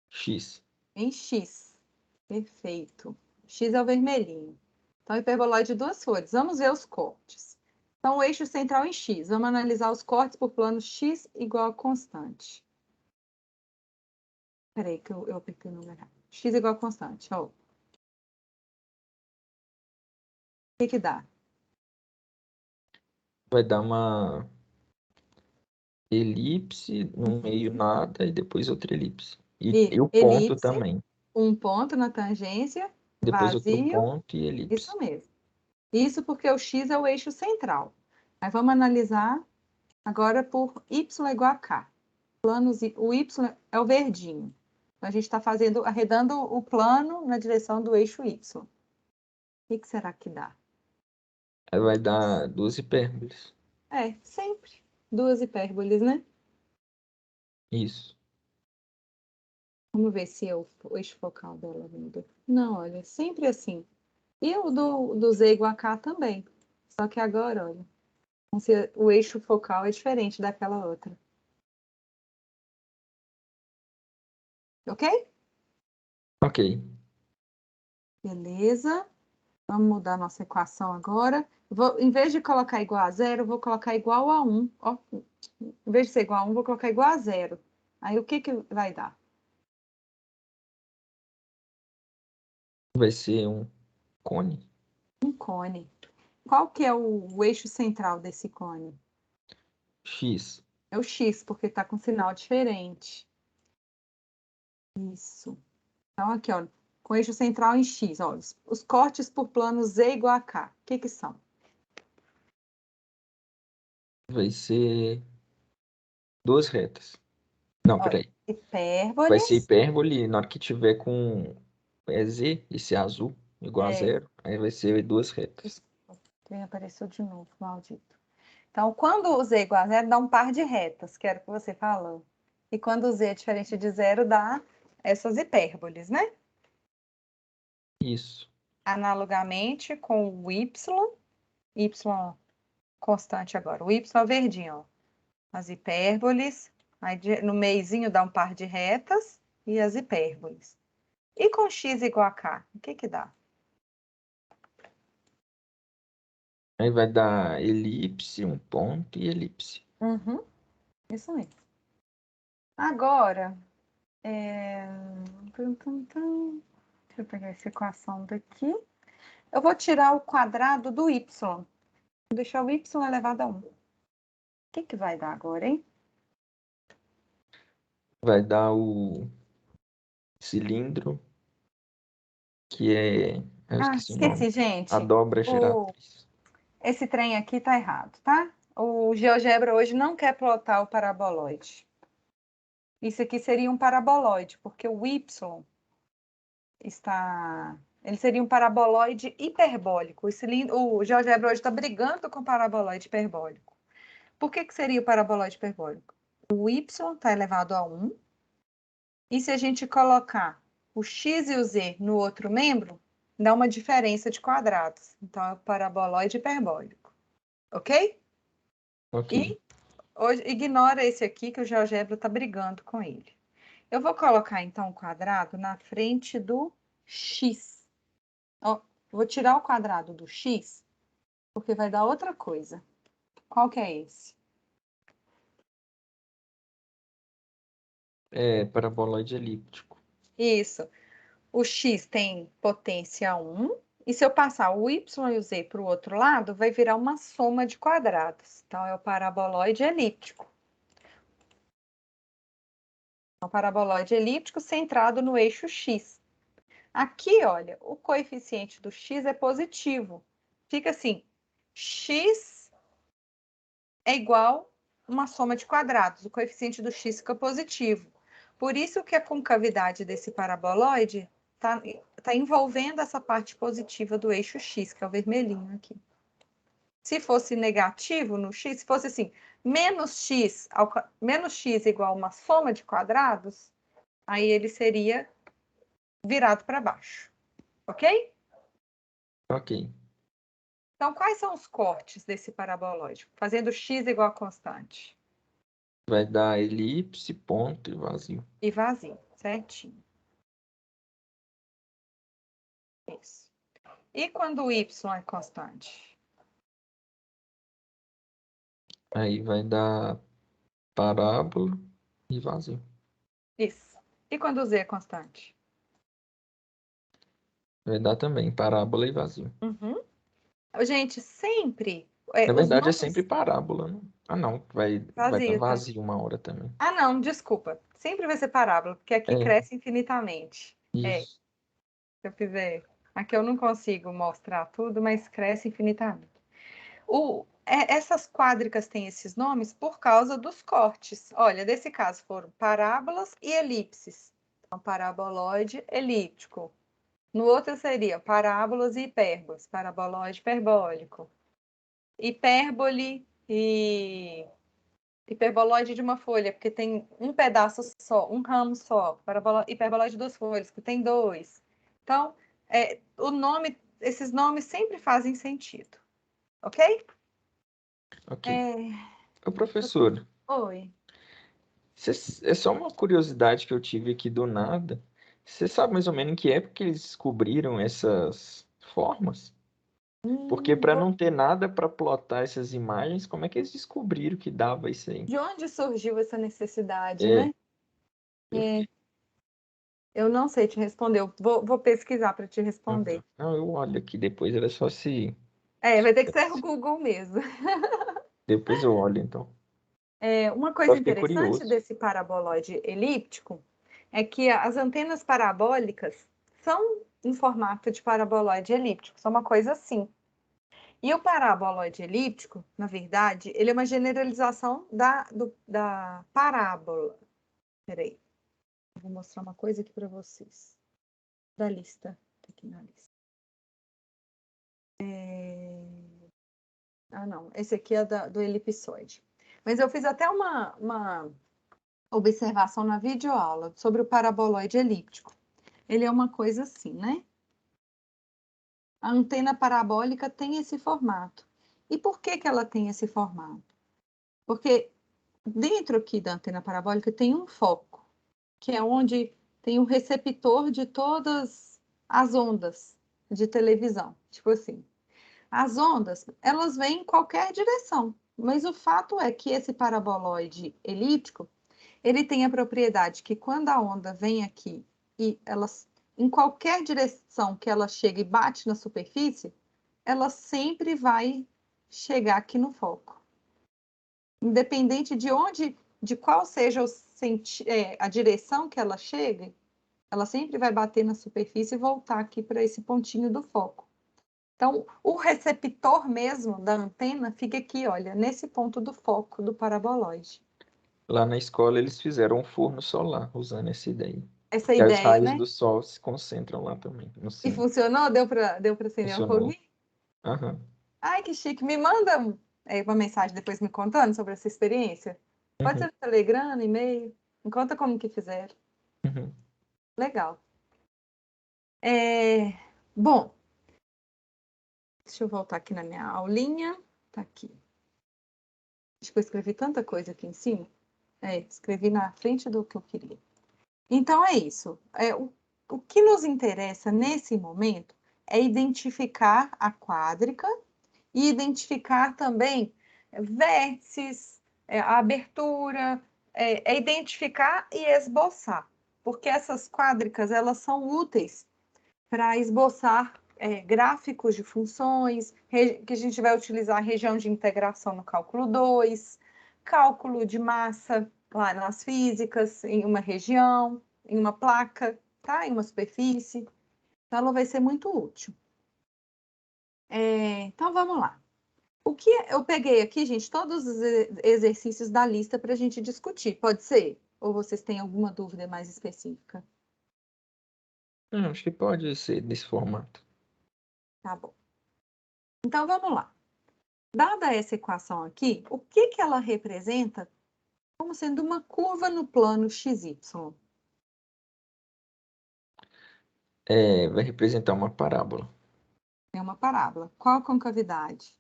S2: X.
S1: em x. Perfeito. X é o vermelhinho. Então, hiperboloide de 2 folhas. Vamos ver os cortes. Então, o eixo central em x. Vamos analisar os cortes por plano x igual a constante. Espera aí que eu apertei o número errado. X igual a constante, ó. O que dá?
S2: Vai dar uma elipse, no meio nada, e depois outra elipse. E o ponto
S1: Elipse,
S2: também.
S1: um ponto na tangência
S2: Depois outro
S1: vazio.
S2: ponto e elipse.
S1: Isso mesmo. Isso porque o x é o eixo central. Mas vamos analisar agora por y igual a k. O y é o verdinho. Então, a gente está arredando o plano na direção do eixo y. O que será que dá?
S2: Aí vai dar 2 hipérboles.
S1: É, sempre. Duas hipérboles, né?
S2: Isso.
S1: Vamos ver se o eixo focal dela muda. Não, olha, sempre assim. E o do z igual a k também. Só que agora, olha, o eixo focal é diferente daquela outra. Ok?
S2: Ok.
S1: Beleza. Vamos mudar nossa equação agora. Em vez de colocar igual a zero, eu vou colocar igual a 1. Ó, em vez de ser igual a 1, vou colocar igual a zero. Aí o que vai dar?
S2: Vai ser um cone.
S1: Um cone. Qual que é o eixo central desse cone?
S2: X.
S1: É o x, porque está com sinal diferente. Isso. Então, aqui, ó, com eixo central em x, ó, os cortes por plano z igual a k. O que são?
S2: Vai ser 2 retas. Não,
S1: Olha,
S2: peraí. Vai ser
S1: hipérboles.
S2: hipérbole na hora que tiver com z, esse azul, igual a
S1: É,
S2: zero. Aí vai ser 2 retas.
S1: apareceu de novo, maldito. Então, quando o z é igual a zero, dá um par de retas, que era o que você falou. E quando o z é diferente de zero, dá essas hipérboles, né?
S2: Isso.
S1: Analogamente com o y constante agora. O y é o verdinho, ó. As hipérboles, aí no meizinho dá um par de retas e as hipérboles. E com x igual a k, o que dá?
S2: Aí vai dar elipse, um ponto e elipse.
S1: Uhum, isso mesmo. Agora, deixa eu pegar essa equação daqui. Eu vou tirar o quadrado do y. Vou deixar o y elevado a 1. O que vai dar agora, hein?
S2: Vai dar o cilindro, que é... Eu esqueci o nome.
S1: Esqueci,
S2: A
S1: gente.
S2: dobra geratriz.
S1: Esse trem aqui tá errado, tá? O GeoGebra hoje não quer plotar o paraboloide. Isso aqui seria um paraboloide, porque o y está... Ele seria um paraboloide hiperbólico. O GeoGebra hoje está brigando com o paraboloide hiperbólico. Por que seria o paraboloide hiperbólico? O y está elevado a 1. E se a gente colocar o x e o z no outro membro, dá uma diferença de quadrados. Então, é o paraboloide hiperbólico. Ok?
S2: Ok.
S1: E hoje, ignora esse aqui, que o GeoGebra está brigando com ele. Eu vou colocar, então, o quadrado na frente do x. Ó, vou tirar o quadrado do x, porque vai dar outra coisa. Qual que é esse?
S2: É paraboloide elíptico.
S1: Isso. O x tem potência 1, e se eu passar o y e o z para o outro lado, vai virar uma soma de quadrados. Então, é o paraboloide elíptico. É um paraboloide elíptico centrado no eixo x. Aqui, olha, o coeficiente do x é positivo. Fica assim, x é igual a uma soma de quadrados. O coeficiente do x fica positivo. Por isso que a concavidade desse paraboloide está envolvendo essa parte positiva do eixo x, que é o vermelhinho aqui. Se fosse negativo no x, se fosse assim, menos x igual a uma soma de quadrados, aí ele seria virado para baixo. Ok?
S2: Ok.
S1: Então, quais são os cortes desse paraboloide? Fazendo x igual a constante.
S2: Vai dar elipse, ponto e vazio.
S1: E vazio, certinho. Isso. E quando o y é constante?
S2: Aí vai dar parábola e vazio.
S1: Isso. E quando o z é constante?
S2: Vai dar também parábola e vazio.
S1: Uhum. Gente, sempre
S2: Na
S1: os
S2: verdade é sempre
S1: nossos...
S2: parábola, né? Ah, não. Vai dar
S1: Vazio, tá?
S2: vazio uma hora também.
S1: Ah, não, desculpa. Sempre vai ser parábola, porque aqui
S2: É,
S1: cresce infinitamente. É,
S2: isso.
S1: deixa eu ver. Aqui eu não consigo mostrar tudo, mas cresce infinitamente. Essas quádricas têm esses nomes por causa dos cortes. Olha, desse caso foram parábolas e elipses. Então, paraboloide, elíptico. No outro seria parábolas e hipérbolas, paraboloide, hiperbólico. Hipérbole e hiperboloide de uma folha, porque tem um pedaço só, um ramo só. Hiperboloide de duas folhas, que tem dois. Então, esses nomes sempre fazem sentido, ok?
S2: Ok.
S1: É,
S2: Ô, professor,
S1: Oi.
S2: é só uma curiosidade que eu tive aqui do nada. Você sabe mais ou menos em que época que eles descobriram essas formas? Porque para
S1: Bom,
S2: não ter nada para plotar essas imagens, como é que eles descobriram que dava isso aí?
S1: de onde surgiu essa necessidade,
S2: É,
S1: né?
S2: eu
S1: É,
S2: fiquei.
S1: eu não sei te responder, eu vou pesquisar para te
S2: Uhum.
S1: responder.
S2: Não, eu olho aqui depois, era só se.
S1: Vai ter que ser o Google mesmo.
S2: Depois eu olho, então.
S1: Uma
S2: Só
S1: coisa
S2: fiquei
S1: interessante
S2: curioso.
S1: desse paraboloide elíptico é que as antenas parabólicas são em formato de paraboloide elíptico, são uma coisa assim. E o paraboloide elíptico, na verdade, ele é uma generalização da parábola. Peraí, eu vou mostrar uma coisa aqui para vocês. Da lista. Tá aqui na lista. Ah, não. Esse aqui é do elipsoide. Mas eu fiz até uma observação na videoaula sobre o paraboloide elíptico. Ele é uma coisa assim, né? A antena parabólica tem esse formato. E por que que ela tem esse formato? Porque dentro aqui da antena parabólica tem um foco, que é onde tem o receptor de todas as ondas de televisão. Tipo assim, as ondas, elas vêm em qualquer direção, mas o fato é que esse paraboloide elíptico, ele tem a propriedade que quando a onda vem aqui e elas, em qualquer direção que ela chega e bate na superfície, ela sempre vai chegar aqui no foco. Independente de onde, de qual seja a direção que ela chegue, ela sempre vai bater na superfície e voltar aqui para esse pontinho do foco. Então, o receptor mesmo da antena fica aqui, olha, nesse ponto do foco do paraboloide.
S2: Lá na escola eles fizeram um forno solar usando essa ideia.
S1: Essa
S2: Que os
S1: ideia,
S2: raios
S1: né?
S2: do sol se concentram lá também, no
S1: E
S2: centro.
S1: funcionou? Deu para acender um
S2: Funcionou.
S1: foguinho?
S2: Aham.
S1: Ai, que chique. Me manda uma mensagem depois me contando sobre essa experiência. Pode ser
S2: Uhum.
S1: no Telegram, no e-mail. Me conta como que fizeram.
S2: Uhum.
S1: Legal. Bom, deixa eu voltar aqui na minha aulinha. Tá aqui. Acho que eu escrevi tanta coisa aqui em cima. Escrevi na frente do que eu queria. Então é isso. O que nos interessa nesse momento é identificar a quádrica e identificar também vértices, a abertura, identificar e esboçar, porque essas quádricas elas são úteis para esboçar gráficos de funções, que a gente vai utilizar a região de integração no cálculo 2, cálculo de massa lá nas físicas, em uma região, em uma placa, tá? Em uma superfície. Então, ela vai ser muito útil. Então, vamos lá. O que eu peguei aqui, gente, todos os exercícios da lista para a gente discutir, pode ser? Ou vocês têm alguma dúvida mais específica?
S2: Não, acho que pode ser desse formato.
S1: Tá bom. Então, vamos lá. Dada essa equação aqui, o que que ela representa como sendo uma curva no plano XY?
S2: Vai representar uma parábola
S1: É uma parábola. Qual a concavidade?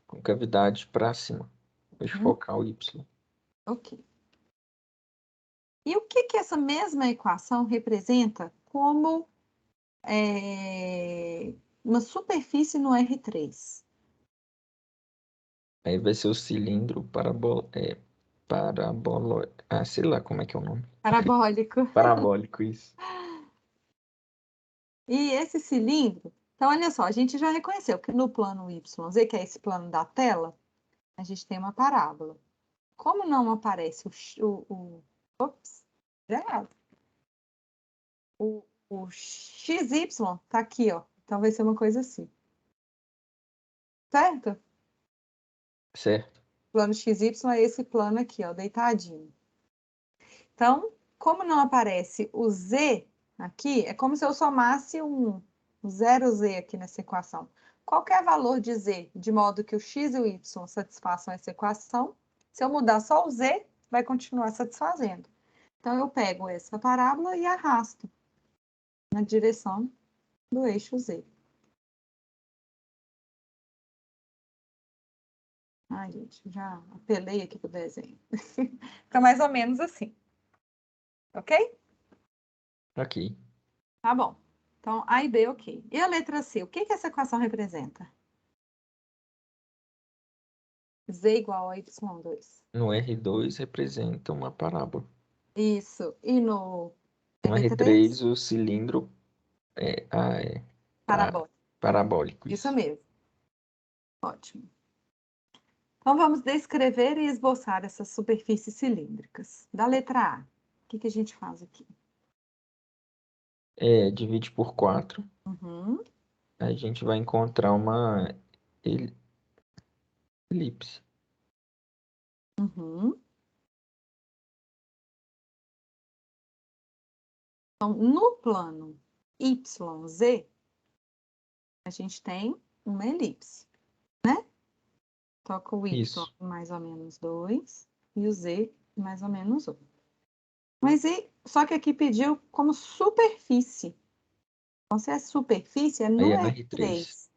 S2: com cavidade para cima, eixo
S1: Uhum,
S2: focal Y.
S1: ok. E o que que essa mesma equação representa como uma superfície no R3?
S2: Aí vai ser o cilindro parabólico. Ah, sei lá como é que é o nome.
S1: Parabólico.
S2: Parabólico, isso.
S1: E esse cilindro, então olha só, a gente já reconheceu que no plano YZ, que é esse plano da tela, a gente tem uma parábola. Como não aparece ops, já errado. O XY tá aqui, ó, Então, vai ser uma coisa assim. Certo?
S2: Certo.
S1: Plano XY é esse plano aqui, ó, deitadinho. Então, como não aparece o Z aqui, é como se eu somasse um zero Z aqui nessa equação. Qualquer valor de Z, de modo que o X e o Y satisfaçam essa equação, se eu mudar só o Z, vai continuar satisfazendo. Então, eu pego essa parábola e arrasto na direção do eixo Z. Ai, gente, já apelei aqui pro desenho. Fica mais ou menos assim. Ok?
S2: Ok.
S1: Tá bom. Então, A e B, ok. E a letra C? O que que essa equação representa? Z igual a Y2.
S2: No R2 representa uma parábola.
S1: Isso. E no
S2: No
S1: L3?
S2: R3 o cilindro é
S1: Parabólico.
S2: parabólico,
S1: Isso
S2: isso.
S1: mesmo. Ótimo. Então, vamos descrever e esboçar essas superfícies cilíndricas. Da letra A, o que que a gente faz aqui?
S2: Divide por 4.
S1: Uhum,
S2: A gente vai encontrar uma elipse.
S1: uhum. Então, no plano YZ, a gente tem uma elipse, né? Toca o Y
S2: Isso.
S1: mais ou menos 2 e o Z mais ou menos 1. Mas só que aqui pediu como superfície. Então, se é superfície, é
S2: Aí
S1: no
S2: é no R3.
S1: R3.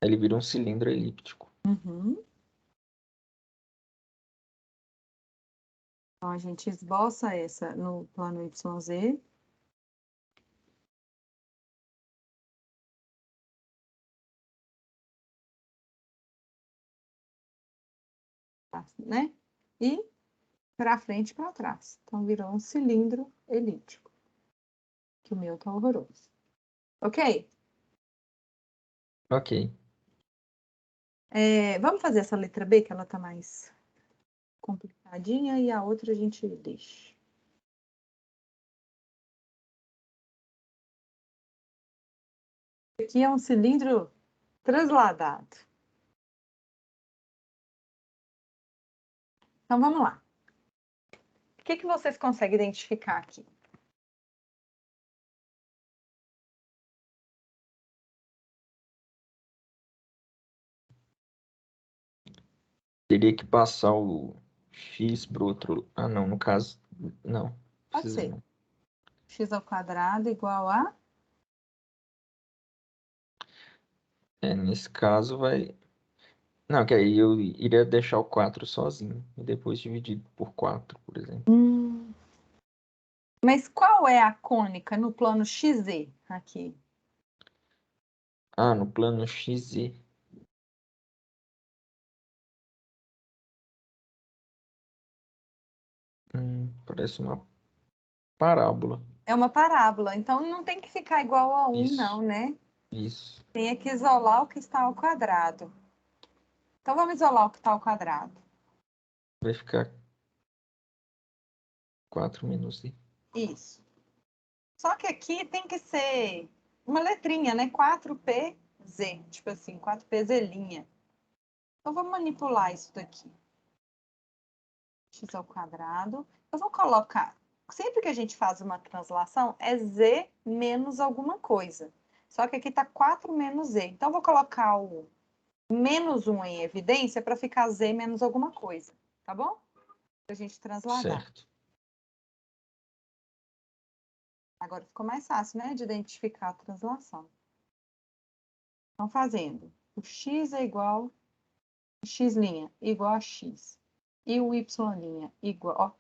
S2: Aí ele vira um cilindro elíptico.
S1: Uhum. Então, a gente esboça essa no plano YZ. Né? E para frente e para trás. Então, virou um cilindro elíptico. Que o meu tá horroroso. Ok?
S2: Ok.
S1: Vamos fazer essa letra B, que ela tá mais complicadinha, e a outra a gente deixa. Aqui é um cilindro transladado. Então, vamos lá. O que que vocês conseguem identificar aqui?
S2: Teria que passar o X pro outro. Ah, não, no caso. Não,
S1: Pode
S2: precisa
S1: ser.
S2: não.
S1: X ao quadrado igual a...
S2: Nesse caso vai. Não, que aí eu iria deixar o 4 sozinho. E depois dividir por 4, por exemplo.
S1: Mas qual é a cônica no plano XZ aqui?
S2: Ah, no plano XZ. Parece uma parábola.
S1: É uma parábola, então não tem que ficar igual a 1, não,
S2: Isso,
S1: né?
S2: isso.
S1: Tem que isolar o que está ao quadrado. Então, vamos isolar o que está ao quadrado.
S2: Vai ficar 4 menos I.
S1: Isso. Só que aqui tem que ser uma letrinha, né? 4PZ, tipo assim, 4PZ'. Então, vamos manipular isso daqui. X ao quadrado. Eu vou colocar... Sempre que a gente faz uma translação, é Z menos alguma coisa. Só que aqui está 4 menos Z. Então, eu vou colocar o menos 1 em evidência para ficar Z menos alguma coisa. Tá bom? Para a gente transladar.
S2: Certo.
S1: Agora ficou mais fácil, né? De identificar a translação. Então, fazendo. O x é igual... x' igual a x. E o y' igual... Ó,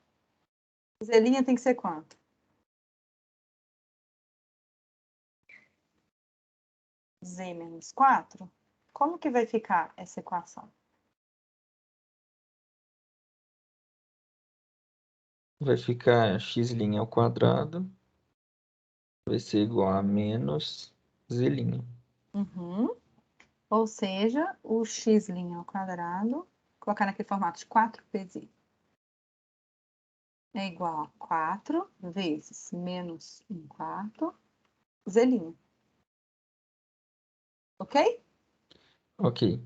S1: z' tem que ser quanto? Z menos 4? Como que vai ficar essa equação?
S2: Vai ficar x' ao quadrado. Vai ser igual a menos z'.
S1: Uhum. Ou seja, o x' ao quadrado, colocar naquele formato de 4pz, é igual a 4 vezes menos 1/4 z'. Ok?
S2: Ok.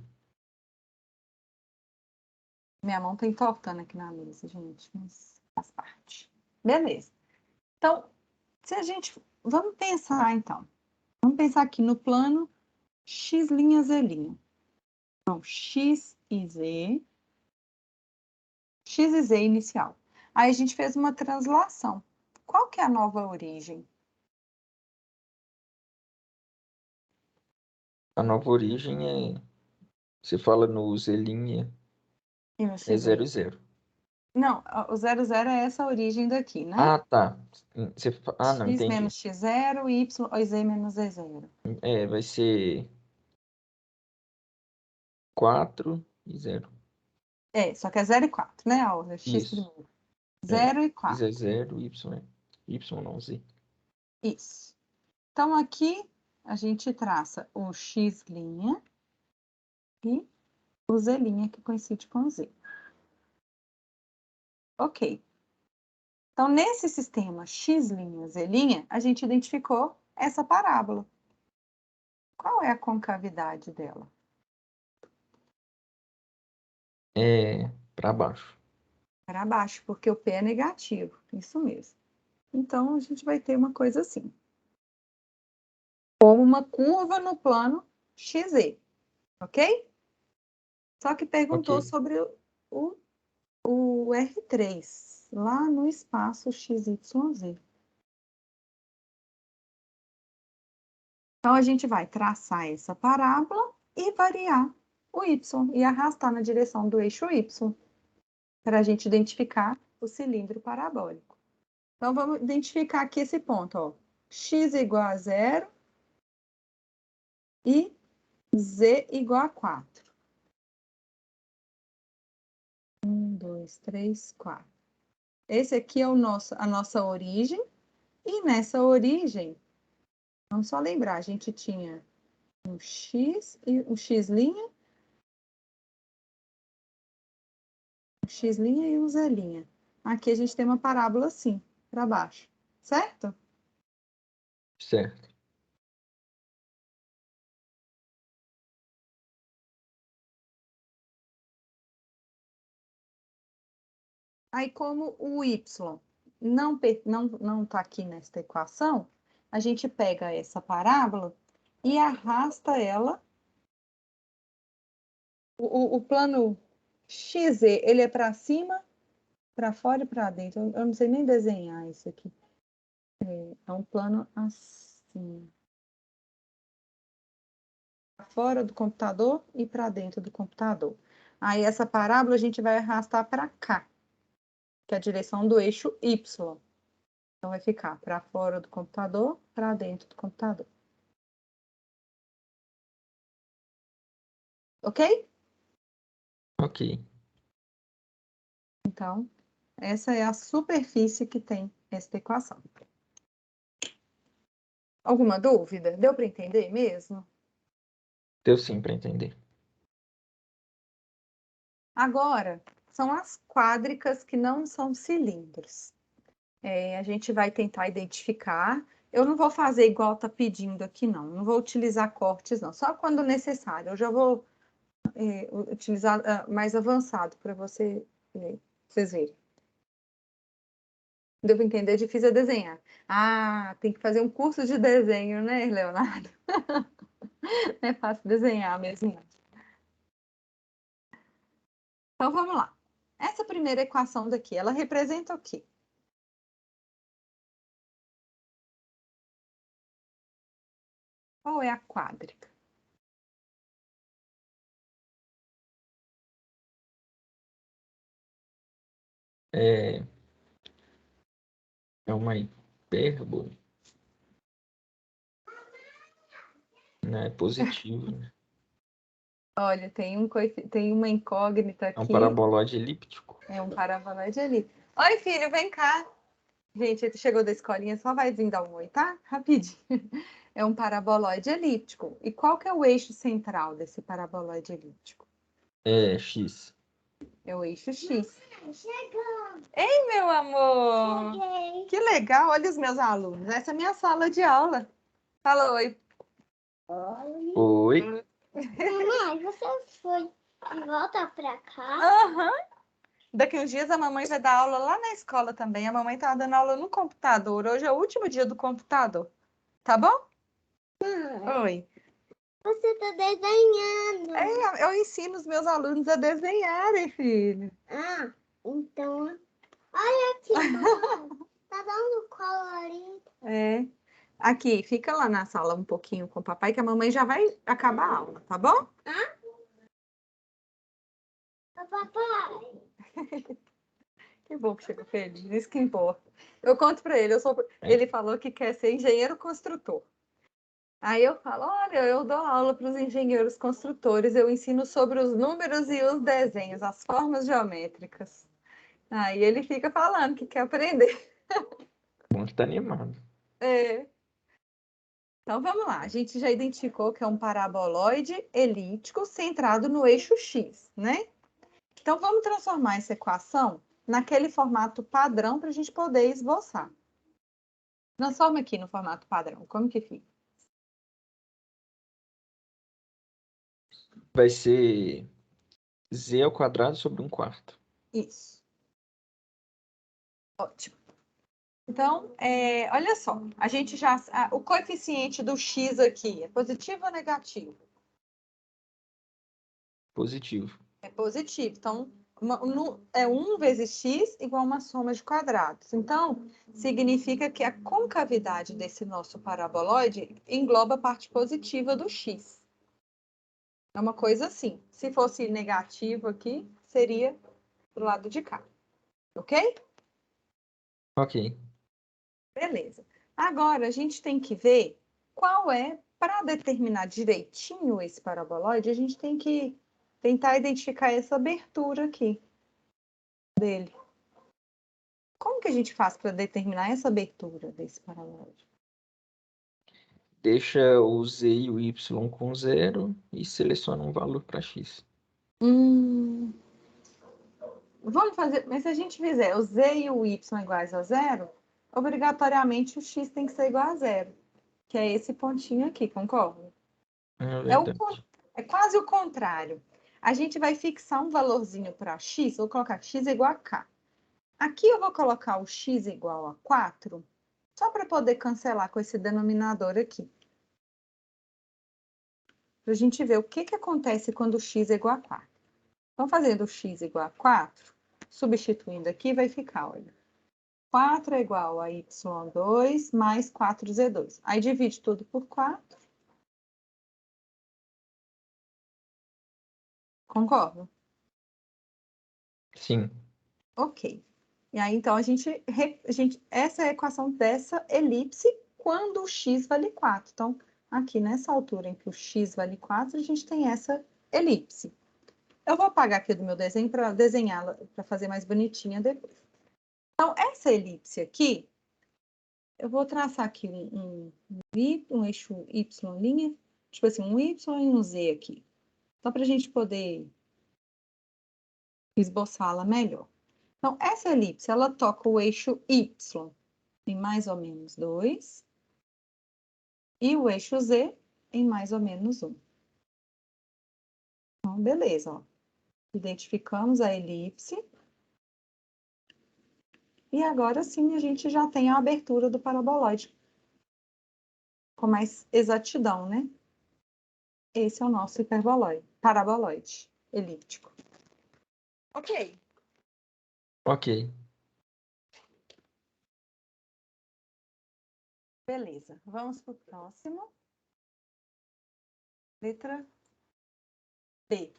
S1: Minha mão tá entortando aqui na mesa, gente, mas faz parte. Beleza. Então, se a gente... Vamos pensar, então. Vamos pensar aqui no plano X', Z'. Então, X e Z inicial. Aí a gente fez uma translação. Qual que é a nova origem?
S2: A nova origem é... Você fala no Z',
S1: E no
S2: é
S1: X'?
S2: 00.
S1: Não, o 00 é essa origem daqui, né?
S2: Ah, tá. Não,
S1: X
S2: entendi.
S1: menos X0, Y, ou Z menos Z0.
S2: É, vai ser 4 e 0.
S1: É, só que é 0 e 4, né? A ordem, X
S2: Isso.
S1: primeiro.
S2: É.
S1: 0 e
S2: X é
S1: 4.
S2: 0, Y é... Y não, Z.
S1: Isso. Então, aqui a gente traça o X' e o Z' que coincide com o Z. Ok. Então, nesse sistema X', Z', a gente identificou essa parábola. Qual é a concavidade dela?
S2: É para baixo.
S1: Para baixo, porque o P é negativo. Isso mesmo. Então, a gente vai ter uma coisa assim. Como uma curva no plano XZ. Ok? Só que perguntou
S2: Ok.
S1: sobre o R3, lá no espaço XYZ. Então, a gente vai traçar essa parábola e variar o Y e arrastar na direção do eixo Y, para a gente identificar o cilindro parabólico. Então, vamos identificar aqui esse ponto, ó. X igual a 0 e Z igual a 4. 1, 2, 3, 4. Esse aqui é a nossa origem. E nessa origem, vamos só lembrar, a gente tinha um X e um X', e um Z'. Aqui a gente tem uma parábola assim, para baixo, certo?
S2: Certo.
S1: Aí, como o Y não está aqui nesta equação, a gente pega essa parábola e arrasta ela. O plano XZ, ele é para cima, para fora e para dentro. Eu não sei nem desenhar isso aqui. É um plano assim. Fora do computador e para dentro do computador. Aí essa parábola a gente vai arrastar para cá, que é a direção do eixo Y. Então vai ficar para fora do computador, para dentro do computador. Ok?
S2: Ok.
S1: Então, essa é a superfície que tem esta equação. Alguma dúvida? Deu para entender mesmo?
S2: Deu sim para entender.
S1: Agora, são as quádricas que não são cilindros. A gente vai tentar identificar. Eu não vou fazer igual está pedindo aqui, não. Não vou utilizar cortes, não. Só quando necessário. Eu já vou utilizar mais avançado para vocês verem. Deu para entender? Difícil é desenhar. Ah, tem que fazer um curso de desenho, né, Leonardo? Não é fácil desenhar mesmo. Então, vamos lá. Essa primeira equação daqui, ela representa o quê? Qual é a quádrica?
S2: É, é uma hipérbole. Né? Positivo, né?
S1: Olha, tem uma incógnita
S2: É um
S1: aqui.
S2: paraboloide elíptico.
S1: É um paraboloide ali. Oi, filho, vem cá. Gente, ele chegou da escolinha, só vai vir dar um oi, tá? Rapidinho. É um paraboloide elíptico. E qual que é o eixo central desse paraboloide elíptico?
S2: É X.
S1: É o eixo X. Ei, meu amor! Que legal, olha os meus alunos. Essa é a minha sala de aula. Fala oi.
S2: Oi.
S4: Mamãe, você foi de volta pra cá?
S1: Aham. Daqui uns dias a mamãe vai dar aula lá na escola também. A mamãe tá dando aula no computador. Hoje é o último dia do computador. Tá bom? Oi.
S4: Você tá desenhando.
S1: É, eu ensino os meus alunos a desenharem, filho.
S4: Ah, então. Olha que bom. Tá dando colorido.
S1: É. Aqui, fica lá na sala um pouquinho com o papai, que a mamãe já vai acabar a aula, tá bom?
S4: Ô, papai.
S1: Que bom que chegou feliz, isso que importa. Eu conto para ele, ele falou que quer ser engenheiro construtor. Aí eu falo, olha, eu dou aula para os engenheiros construtores, eu ensino sobre os números e os desenhos, as formas geométricas. Aí ele fica falando que quer aprender.
S2: Bom que tá animado.
S1: É. Então vamos lá, a gente já identificou que é um paraboloide elíptico centrado no eixo X, né? Então vamos transformar essa equação naquele formato padrão para a gente poder esboçar. Transforma aqui no formato padrão, como que fica?
S2: Vai ser z ao quadrado sobre 1/4.
S1: Isso. Ótimo. Então, olha só, a gente já. O coeficiente do x aqui é positivo ou negativo?
S2: Positivo.
S1: É positivo. Então, é 1 vezes x igual a uma soma de quadrados. Então, significa que a concavidade desse nosso paraboloide engloba a parte positiva do x. É uma coisa assim. Se fosse negativo aqui, seria do lado de cá. Ok?
S2: Ok.
S1: Beleza. Agora, a gente tem que ver qual é, para determinar direitinho esse paraboloide, a gente tem que tentar identificar essa abertura aqui dele. Como que a gente faz para determinar essa abertura desse paraboloide?
S2: Deixa o z e o y com 0 e seleciona um valor para x.
S1: Vamos fazer, mas se a gente fizer o z e o y iguais a 0, obrigatoriamente o x tem que ser igual a 0, que é esse pontinho aqui, concorda?
S2: É
S1: É,
S2: verdade.
S1: é quase o contrário. A gente vai fixar um valorzinho para x, vou colocar x igual a k. Aqui eu vou colocar o x igual a 4, só para poder cancelar com esse denominador aqui. Para a gente ver o que, que acontece quando o x é igual a 4. Então, fazendo o x igual a 4, substituindo aqui, vai ficar, olha. 4 é igual a y2 mais 4z2. Aí divide tudo por 4. Concorda?
S2: Sim.
S1: Ok. E aí, então, essa é a equação dessa elipse quando o x vale 4. Então, aqui nessa altura em que o x vale 4, a gente tem essa elipse. Eu vou apagar aqui do meu desenho para desenhá-la, para fazer mais bonitinha depois. Então, essa elipse aqui, eu vou traçar aqui um eixo y', tipo assim, um y e um z aqui. Só para a gente poder esboçá-la melhor. Então, essa elipse, ela toca o eixo y em mais ou menos 2 e o eixo z em mais ou menos 1. Então, beleza, ó. Identificamos a elipse. E agora sim a gente já tem a abertura do paraboloide com mais exatidão, né? Esse é o nosso paraboloide elíptico. Ok.
S2: Ok.
S1: Beleza. Vamos para o próximo. Letra B.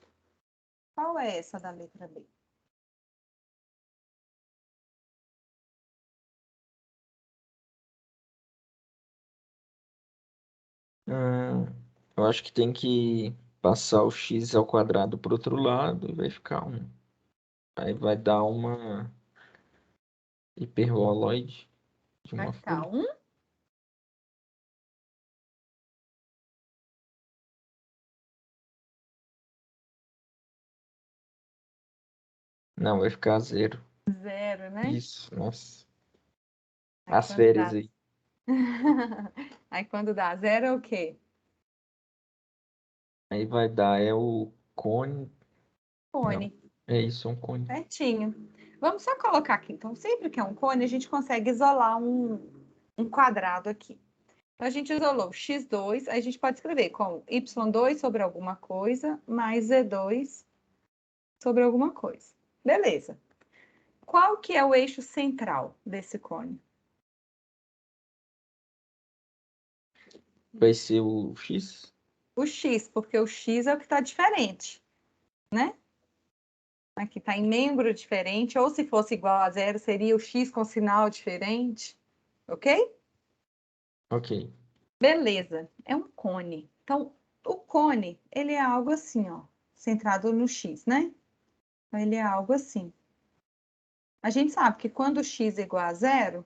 S1: Qual é essa da letra B?
S2: Eu acho que tem que passar o x ao quadrado para o outro lado e vai ficar 1. Aí vai dar uma hiperboloide de
S1: Vai
S2: uma
S1: ficar
S2: folha.
S1: 1.
S2: Não, vai ficar 0.
S1: 0, né?
S2: Isso, nossa.
S1: Aí
S2: As
S1: quando
S2: férias
S1: dá...
S2: aí.
S1: Aí quando dá 0 é o quê?
S2: Aí vai dar, é o cone.
S1: Cone.
S2: Não, é isso, um cone.
S1: Certinho. Vamos só colocar aqui. Então, sempre que é um cone, a gente consegue isolar um quadrado aqui. Então, a gente isolou x2, aí a gente pode escrever como y2 sobre alguma coisa, mais z2 sobre alguma coisa. Beleza. Qual que é o eixo central desse cone?
S2: Vai ser o X?
S1: O x, porque o x é o que está diferente, né? Aqui está em membro diferente, ou se fosse igual a zero, seria o x com sinal diferente, ok?
S2: Ok.
S1: Beleza, é um cone. Então, o cone, ele é algo assim, ó, centrado no x, né? Então, ele é algo assim. A gente sabe que quando o x é igual a zero,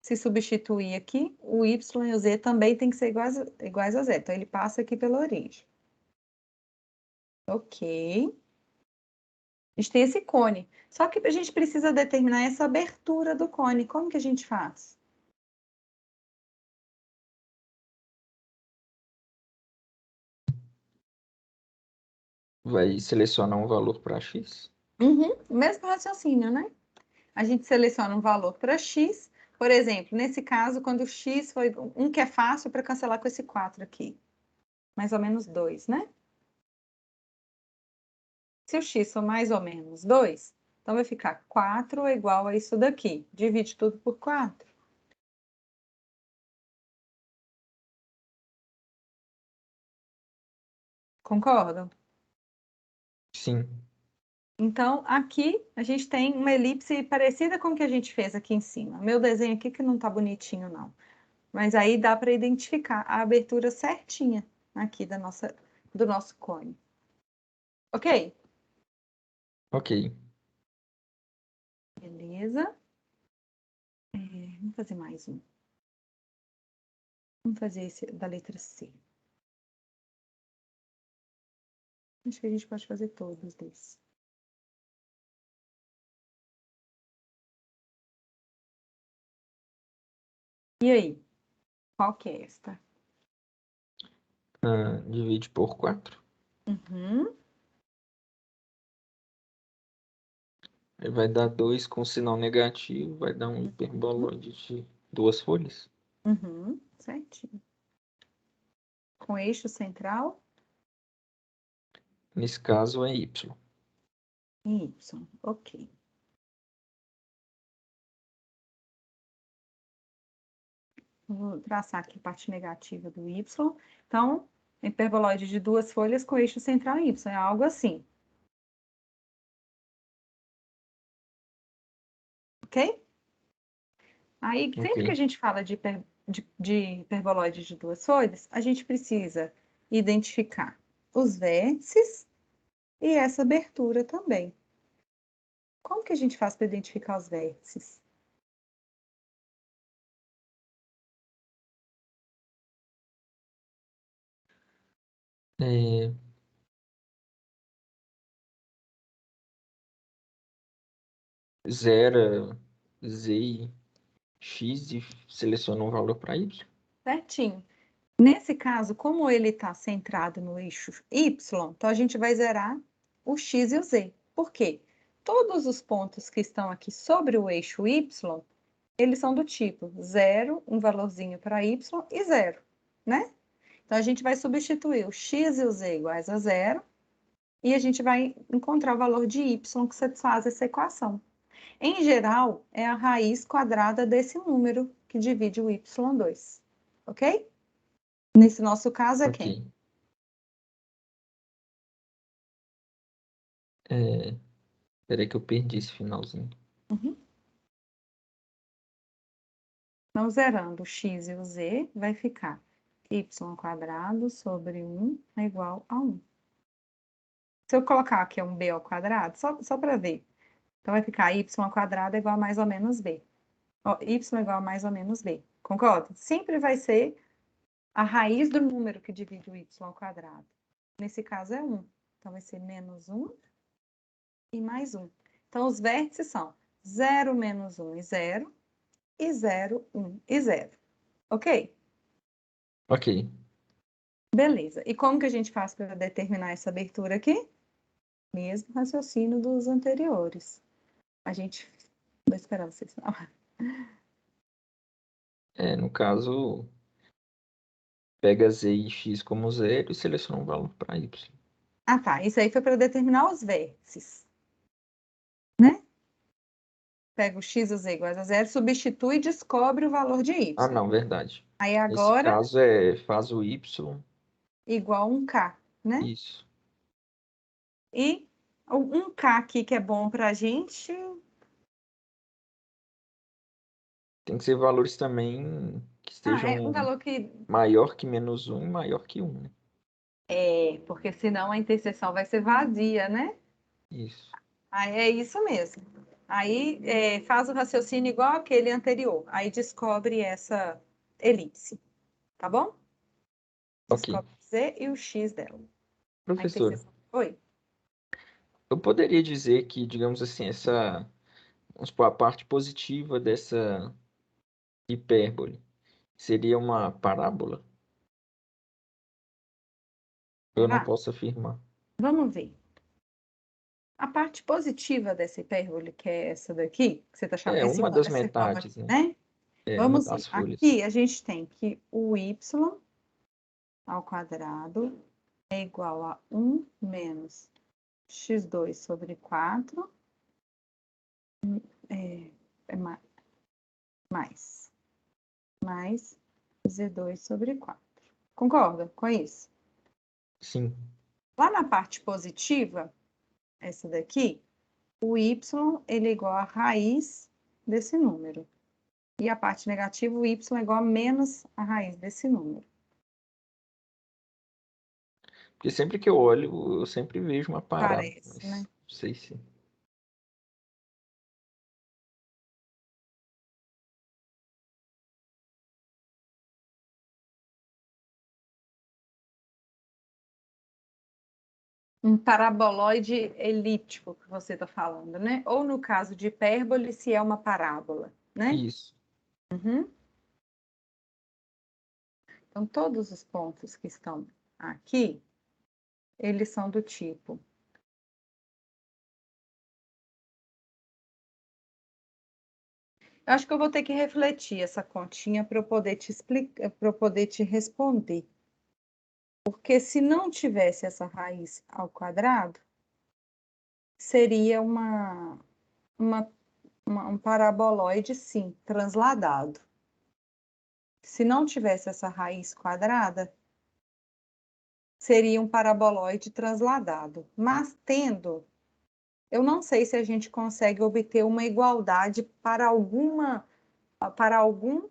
S1: se substituir aqui, o y e o z também tem que ser iguais a zero. Então, ele passa aqui pela origem. Ok. A gente tem esse cone. Só que a gente precisa determinar essa abertura do cone. Como que a gente faz?
S2: Vai selecionar um valor para X?
S1: O mesmo raciocínio, né? A gente seleciona um valor para x. Por exemplo, nesse caso, quando o x foi um que é fácil para cancelar com esse 4 aqui. Mais ou menos 2, né? Se o x for mais ou menos 2, então vai ficar 4 é igual a isso daqui. Divide tudo por 4. Concordam?
S2: Sim.
S1: Então, aqui a gente tem uma elipse parecida com o que a gente fez aqui em cima. Meu desenho aqui que não tá bonitinho, não. Mas aí dá para identificar a abertura certinha aqui do nosso cone. Ok?
S2: Ok.
S1: Beleza. Vamos fazer mais um. Vamos fazer esse da letra C. Acho que a gente pode fazer todos desses. E aí? Qual que é esta?
S2: Divide por 4.
S1: Uhum,
S2: Aí vai dar 2 com sinal negativo, vai dar um hiperboloide de 2 folhas.
S1: certinho. Com eixo central
S2: Nesse caso é Y.
S1: em Y. Ok. Vou traçar aqui a parte negativa do Y. Então, hiperboloide de 2 folhas com eixo central em Y. É algo assim. Ok? Aí, sempre que a
S2: Ok.
S1: gente fala de hiperboloide de 2 folhas, a gente precisa identificar os vértices e essa abertura também. Como que a gente faz para identificar os vértices?
S2: É, zera Z e X e seleciona um valor para Y.
S1: Certinho. Nesse caso, como ele está centrado no eixo Y, então a gente vai zerar o X e o Z. Por quê? Todos os pontos que estão aqui sobre o eixo Y, eles são do tipo 0, um valorzinho para Y e 0, né? Então, a gente vai substituir o X e o Z iguais a 0 e a gente vai encontrar o valor de Y que satisfaz essa equação. Em geral, é a raiz quadrada desse número que divide o y2, ok? Nesse nosso caso é quem?
S2: Ok. É, peraí que eu perdi esse finalzinho.
S1: Então, zerando o x e o z, vai ficar y² sobre 1 é igual a 1. Se eu colocar aqui um b ao quadrado, só para ver. Então, vai ficar y² é igual a mais ou menos b. Ó, y é igual a mais ou menos b. Concorda? Sempre vai ser a raiz do número que divide o y². Nesse caso é 1. Então, vai ser menos 1 e mais 1. Então, os vértices são 0, menos 1 e 0, e 0, 1 e 0. Ok?
S2: Ok.
S1: Beleza. E como que a gente faz para determinar essa abertura aqui? Mesmo raciocínio dos anteriores. A gente... Vou esperar vocês.
S2: No caso, pega z e x como zero e seleciona um valor para y.
S1: Ah, tá. Isso aí foi para determinar os vértices. Né? Pega o x e o z iguais a zero, substitui e descobre o valor de y.
S2: Ah, não, verdade.
S1: Aí
S2: Nesse
S1: agora,
S2: caso, faz o y,
S1: igual 1k, né?
S2: isso.
S1: E o 1k aqui que é bom para a gente...
S2: Tem que ser valores também que
S1: Ah, é um
S2: estejam
S1: valor que...
S2: maior que menos 1 e maior que 1, né?
S1: É, porque senão a interseção vai ser vazia, né?
S2: Isso.
S1: Aí é isso mesmo. Aí faz o raciocínio igual aquele anterior. Aí descobre essa elipse, tá bom?
S2: Ok.
S1: Descobre o z e o x dela. A
S2: Professor,
S1: interseção. Oi.
S2: eu poderia dizer que, digamos assim, vamos supor, a parte positiva dessa hipérbole seria uma parábola? Eu não
S1: Será?
S2: posso afirmar.
S1: Vamos ver. A parte positiva dessa hipérbole, que é essa daqui, que você está chamando,
S2: Uma das
S1: essa igual aqui,
S2: metades, né?
S1: né?
S2: Uma
S1: Vamos ver.
S2: das folhas.
S1: Aqui a gente tem que o y ao quadrado é igual a 1 menos x2 sobre 4 é mais z2 sobre 4. Concorda com isso?
S2: Sim.
S1: Lá na parte positiva, essa daqui, o y ele é igual a raiz desse número. E a parte negativa, o y é igual a menos a raiz desse número.
S2: Porque sempre que eu olho, eu sempre vejo uma parábola,
S1: Parece,
S2: mas
S1: né?
S2: não sei se...
S1: Um paraboloide elíptico que você está falando, né? Ou no caso de hipérbole, se é uma parábola, né?
S2: Isso.
S1: Uhum. Então, todos os pontos que estão aqui, eles são do tipo... Eu acho que eu vou ter que refletir essa continha para eu poder te explicar, para eu poder te responder. Porque se não tivesse essa raiz ao quadrado, seria um paraboloide, sim, transladado. Se não tivesse essa raiz quadrada, seria um paraboloide transladado. Mas tendo, eu não sei se a gente consegue obter uma igualdade para algum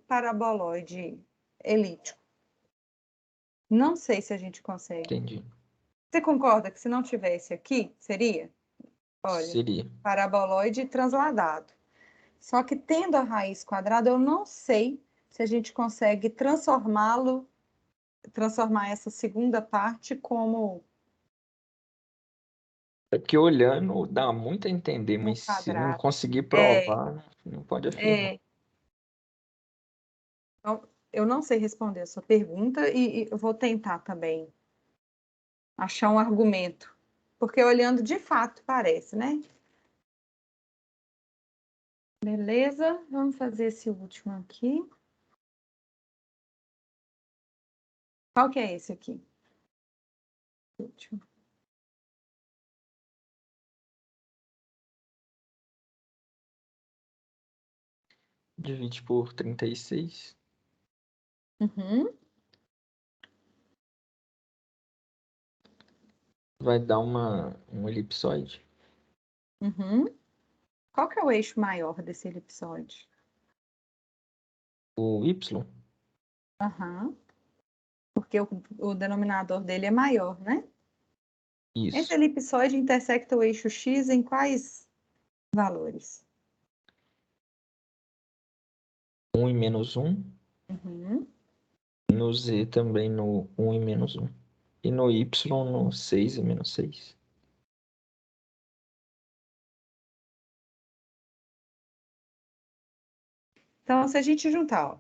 S1: paraboloide elíptico. Não sei se a gente consegue.
S2: Entendi.
S1: Você concorda que se não tivesse aqui, seria? Olha,
S2: Seria.
S1: paraboloide transladado. Só que tendo a raiz quadrada, eu não sei se a gente consegue transformar essa segunda parte como
S2: É porque olhando dá muito a entender,
S1: um
S2: mas se não
S1: quadrado.
S2: conseguir
S1: É,
S2: provar, não pode afirmar.
S1: é. Então, eu não sei responder a sua pergunta e eu vou tentar também achar um argumento. Porque olhando de fato parece, né? Beleza, vamos fazer esse último aqui. Qual que é esse aqui? Último.
S2: Divide por 36.
S1: Uhum,
S2: Vai dar um elipsoide.
S1: uhum. Qual que é o eixo maior desse elipsoide?
S2: O y,
S1: Aham. Porque o denominador dele é maior, né? Esse
S2: isso.
S1: elipsoide intersecta o eixo x em quais valores?
S2: 1 e menos 1.
S1: Uhum.
S2: No z também no 1 e menos 1. E no y no 6 e menos 6.
S1: Então, se a gente juntar, ó,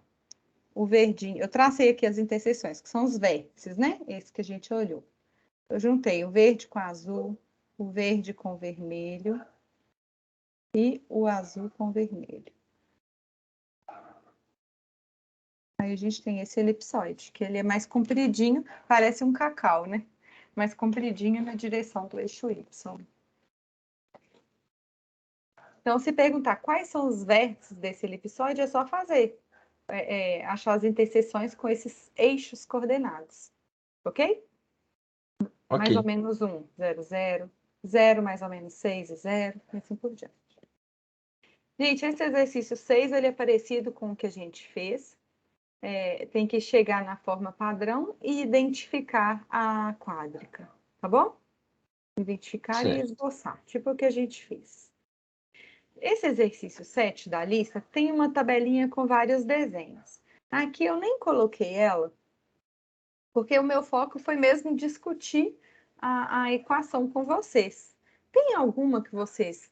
S1: o verdinho, eu tracei aqui as interseções, que são os vértices, né? Esse que a gente olhou. Eu juntei o verde com o azul, o verde com o vermelho e o azul com o vermelho. Aí a gente tem esse elipsoide, que ele é mais compridinho, parece um cacau, né? Mais compridinho na direção do eixo Y. Então, se perguntar quais são os vértices desse elipsoide, é só fazer, achar as interseções com esses eixos coordenados, ok? Mais ou
S2: Ok.
S1: menos 1, 0, 0, 0, mais ou menos 6 e 0, e assim por diante. Gente, esse exercício 6, ele é parecido com o que a gente fez. Tem que chegar na forma padrão e identificar a quádrica, tá bom? Identificar e
S2: Certo.
S1: esboçar, tipo o que a gente fez. Esse exercício 7 da lista tem uma tabelinha com vários desenhos. Aqui eu nem coloquei ela, porque o meu foco foi mesmo discutir a equação com vocês. Tem alguma que vocês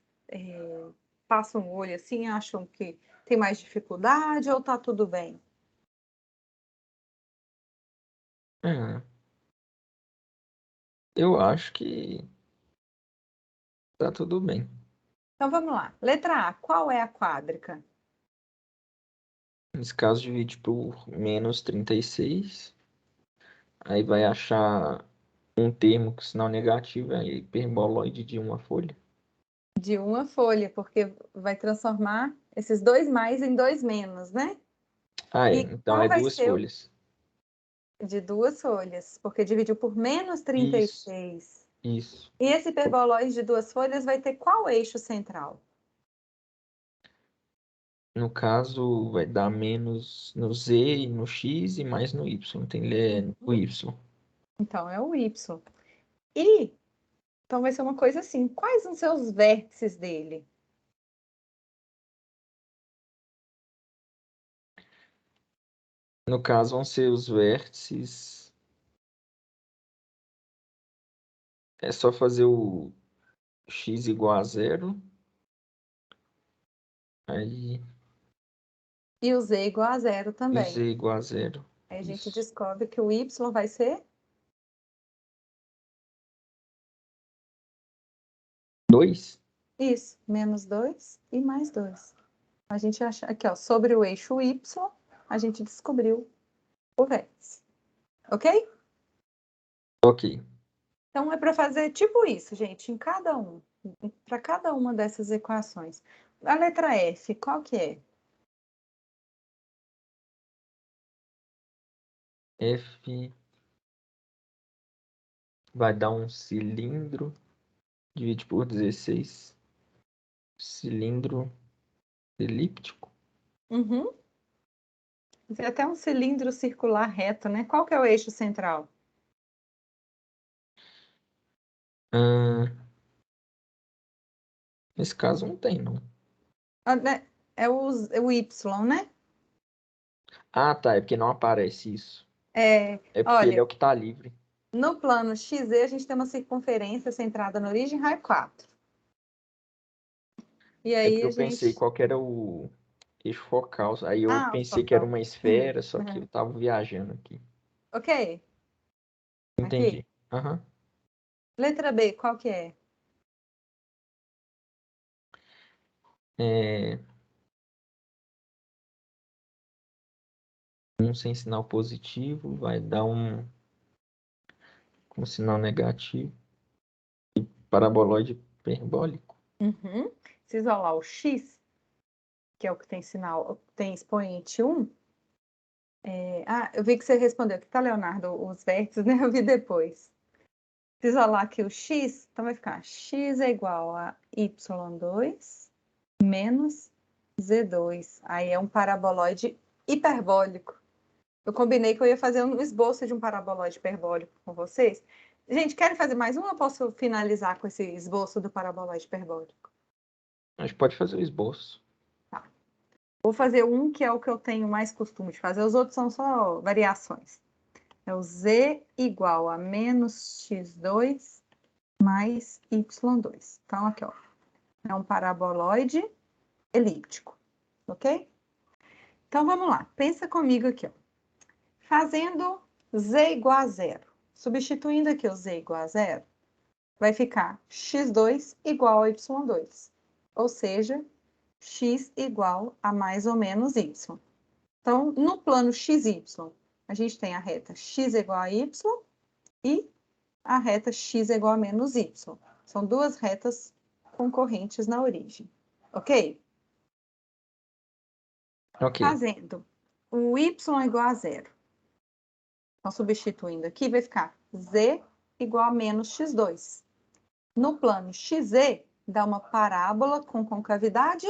S1: passam o olho assim, acham que tem mais dificuldade ou tá tudo bem?
S2: É, eu acho que tá tudo bem.
S1: Então vamos lá. Letra A, qual é a quádrica?
S2: Nesse caso, divide por menos 36. Aí vai achar um termo com sinal negativo, é hiperboloide de uma folha.
S1: De uma folha, porque vai transformar esses dois mais em dois menos, né?
S2: Ah, é.
S1: E
S2: Então
S1: qual
S2: é
S1: vai
S2: duas
S1: ser
S2: folhas.
S1: de duas folhas? Porque dividiu por menos
S2: Isso,
S1: 36.
S2: isso.
S1: E esse hiperboloide de duas folhas vai ter qual eixo central?
S2: No caso, vai dar menos no Z e no X e mais no Y. Então ele é o Y.
S1: Então, é o Y. E, então vai ser uma coisa assim, quais vão ser os vértices dele?
S2: No caso, vão ser os vértices. É só fazer o X igual a zero. Aí,
S1: E o Z igual a zero
S2: e o
S1: também.
S2: Z igual a zero.
S1: Aí a gente
S2: Isso.
S1: descobre que o Y vai ser
S2: 2?
S1: isso, menos 2 e mais 2. A gente acha aqui, ó, sobre o eixo Y, a gente descobriu o vértice. Ok?
S2: Ok.
S1: Então é para fazer tipo isso, gente, em cada um, para cada uma dessas equações. A letra F, qual que é?
S2: F vai dar um cilindro. Divide por 16. Cilindro elíptico.
S1: Uhum. Tem até um cilindro circular reto, né? Qual que é o eixo central?
S2: Ah, nesse caso não tem, não.
S1: Ah, né? É o Y, né?
S2: Ah, tá. É porque não aparece isso. É porque ele é
S1: Olha,
S2: o que tá livre.
S1: no plano XZ a gente tem uma circunferência centrada na origem, raio 4. E
S2: É
S1: aí
S2: porque
S1: a
S2: eu pensei
S1: gente...
S2: qual que era o eixo focal. Aí eu
S1: Ah, o
S2: pensei que era
S1: focal.
S2: uma esfera, só que eu
S1: Uhum.
S2: tava viajando aqui.
S1: Ok, aqui.
S2: Entendi. Aham.
S1: Letra B, qual que é?
S2: É, um sem sinal positivo vai dar um com sinal negativo. Paraboloide hiperbólico.
S1: Uhum. Se isolar o X, que é o que tem sinal, tem expoente 1. Eu vi que você respondeu aqui, tá, Leonardo? Os vértices, né? Eu vi depois. Se isolar aqui o X, então vai ficar X é igual a Y2 menos Z2. Aí é um paraboloide hiperbólico. Eu combinei que eu ia fazer um esboço de um paraboloide hiperbólico com vocês. Gente, querem fazer mais um ou eu posso finalizar com esse esboço do paraboloide hiperbólico?
S2: A gente pode fazer o esboço.
S1: Tá. Vou fazer um que é o que eu tenho mais costume de fazer, os outros são só variações. É o Z igual a menos X2 mais Y2. Então, aqui, ó, é um paraboloide elíptico, ok?
S3: Então, vamos lá. Pensa comigo aqui, ó. Fazendo z igual a zero. Substituindo aqui o z igual a zero, vai ficar x2 igual a y2. Ou seja, x igual a mais ou menos y. Então, no plano xy, a gente tem a reta x igual a y e a reta x igual a menos y. São duas retas concorrentes na origem. Ok?
S2: Ok.
S3: Fazendo o y igual a zero. Então, substituindo aqui, vai ficar z igual a menos x2. No plano XZ, dá uma parábola com concavidade.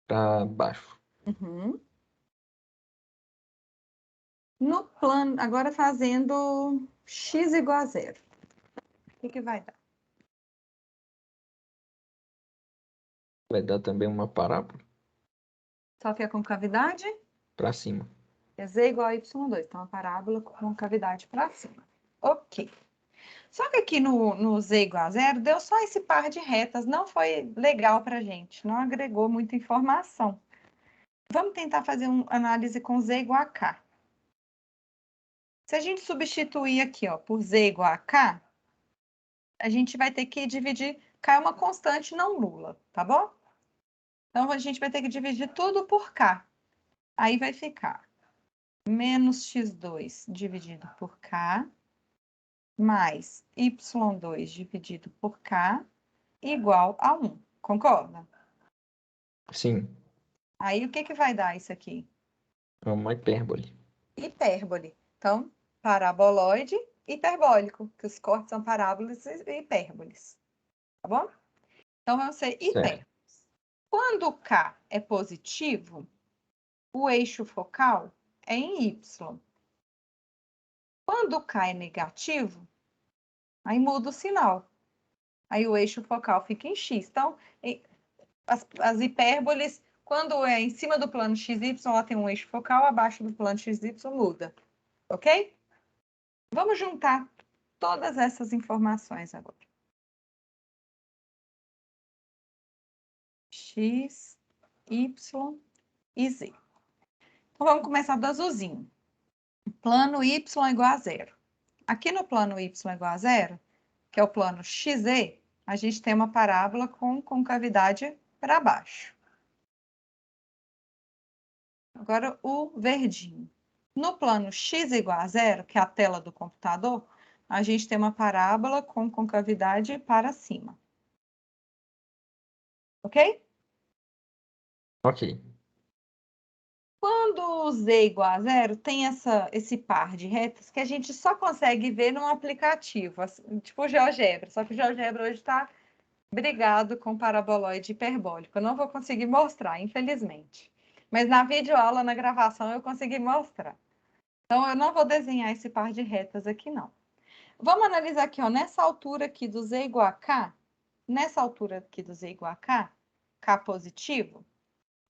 S2: Para baixo.
S3: Uhum. No plano, agora fazendo x igual a zero. O que vai dar?
S2: Vai dar também uma parábola
S3: Só que a concavidade
S2: para cima.
S3: é z igual a y2. Então, a parábola com concavidade para cima. Ok. Só que aqui no z igual a zero, deu só esse par de retas. Não foi legal para a gente. Não agregou muita informação. Vamos tentar fazer uma análise com z igual a k. Se a gente substituir aqui, ó, por z igual a k, a gente vai ter que dividir, k é uma constante não nula, tá bom? Então, a gente vai ter que dividir tudo por k. Aí vai ficar menos x2 dividido por k, mais y2 dividido por k, igual a 1. Concorda?
S2: Sim,
S3: Aí, o que vai dar isso aqui?
S2: é uma hipérbole.
S3: Hipérbole. Então, paraboloide hiperbólico, que os cortes são parábolas e hipérboles. Tá bom? Então, vão ser hipérboles. Quando K é positivo, o eixo focal é em Y. Quando K é negativo, aí muda o sinal. Aí o eixo focal fica em X. Então, as hipérboles, quando é em cima do plano XY, ela tem um eixo focal, abaixo do plano XY muda. Ok? Vamos juntar todas essas informações agora. X, Y e Z. Então, vamos começar do azulzinho. Plano Y igual a zero. Aqui no plano Y igual a zero, que é o plano XZ, a gente tem uma parábola com concavidade para baixo. Agora, o verdinho. No plano X igual a zero, que é a tela do computador, a gente tem uma parábola com concavidade para cima. Ok?
S2: Ok.
S3: Quando o z igual a zero, tem esse par de retas que a gente só consegue ver num aplicativo, assim, tipo o GeoGebra, só que o GeoGebra hoje está brigado com paraboloide hiperbólico. Eu não vou conseguir mostrar, infelizmente. Mas na videoaula, na gravação, eu consegui mostrar. Então, eu não vou desenhar esse par de retas aqui, não. Vamos analisar aqui, ó, nessa altura aqui do z igual a k, nessa altura aqui do z igual a k, k positivo,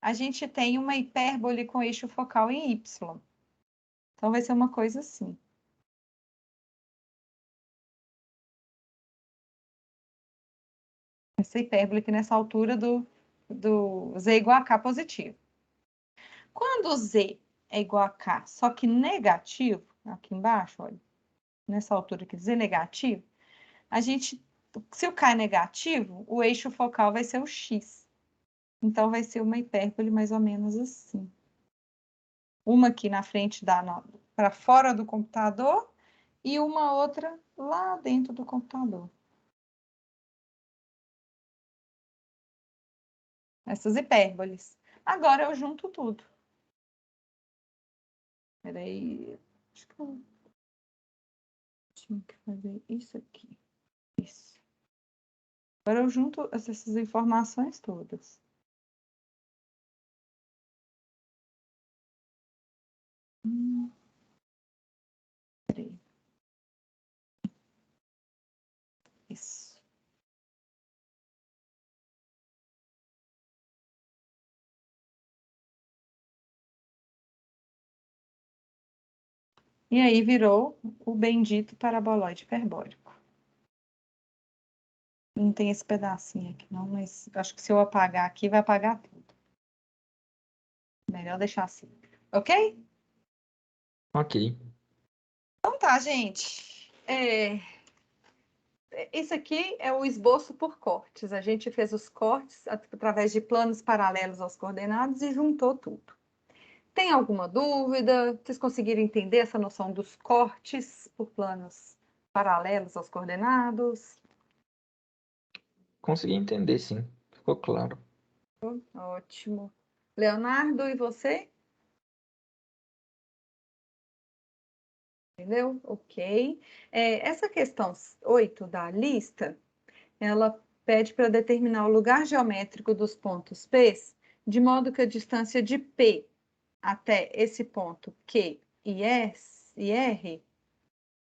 S3: a gente tem uma hipérbole com eixo focal em y. Então, vai ser uma coisa assim. Essa hipérbole aqui nessa altura do z igual a k positivo. Quando z é igual a k, só que negativo, aqui embaixo, olha, nessa altura aqui, z negativo, a gente, se o k é negativo, o eixo focal vai ser o x. Então, vai ser uma hipérbole mais ou menos assim. Uma aqui na frente, para fora do computador, e uma outra lá dentro do computador. Essas hipérboles. Agora eu junto tudo. Peraí. Acho que eu tinha que fazer isso aqui. Isso. Agora eu junto essas informações todas. Peraí. Isso. E aí virou o bendito paraboloide hiperbólico. Não tem esse pedacinho aqui não, mas acho que se eu apagar aqui, vai apagar tudo.
S1: Melhor deixar assim. Ok?
S2: Ok.
S1: Então tá, gente. Isso aqui é o esboço por cortes. A gente fez os cortes através de planos paralelos aos coordenados e juntou tudo. Tem alguma dúvida? Vocês conseguiram entender essa noção dos cortes por planos paralelos aos coordenados?
S2: Consegui entender, sim. Ficou claro.
S1: Ótimo. Leonardo, e você? Entendeu? Ok. Essa questão 8 da lista, ela pede para determinar o lugar geométrico dos pontos P, de modo que a distância de P até esse ponto Q e R,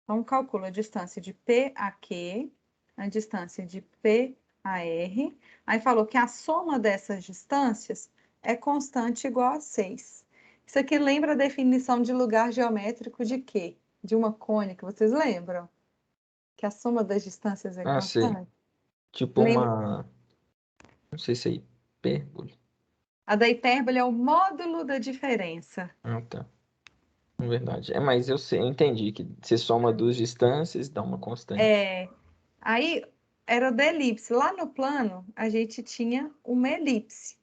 S1: então calcula a distância de P a Q, a distância de P a R, aí falou que a soma dessas distâncias é constante igual a 6. Isso aqui lembra a definição de lugar geométrico de quê? De uma cônica, vocês lembram? Que a soma das distâncias é
S2: Ah, sei.
S1: constante?
S2: Tipo
S1: Lembra?
S2: uma... Não sei se é hipérbole.
S1: A da hipérbole é o módulo da diferença.
S2: Ah, tá. É verdade. Mas eu sei, eu entendi que você soma duas distâncias, dá uma constante.
S1: Aí era da elipse. Lá no plano, a gente tinha uma elipse.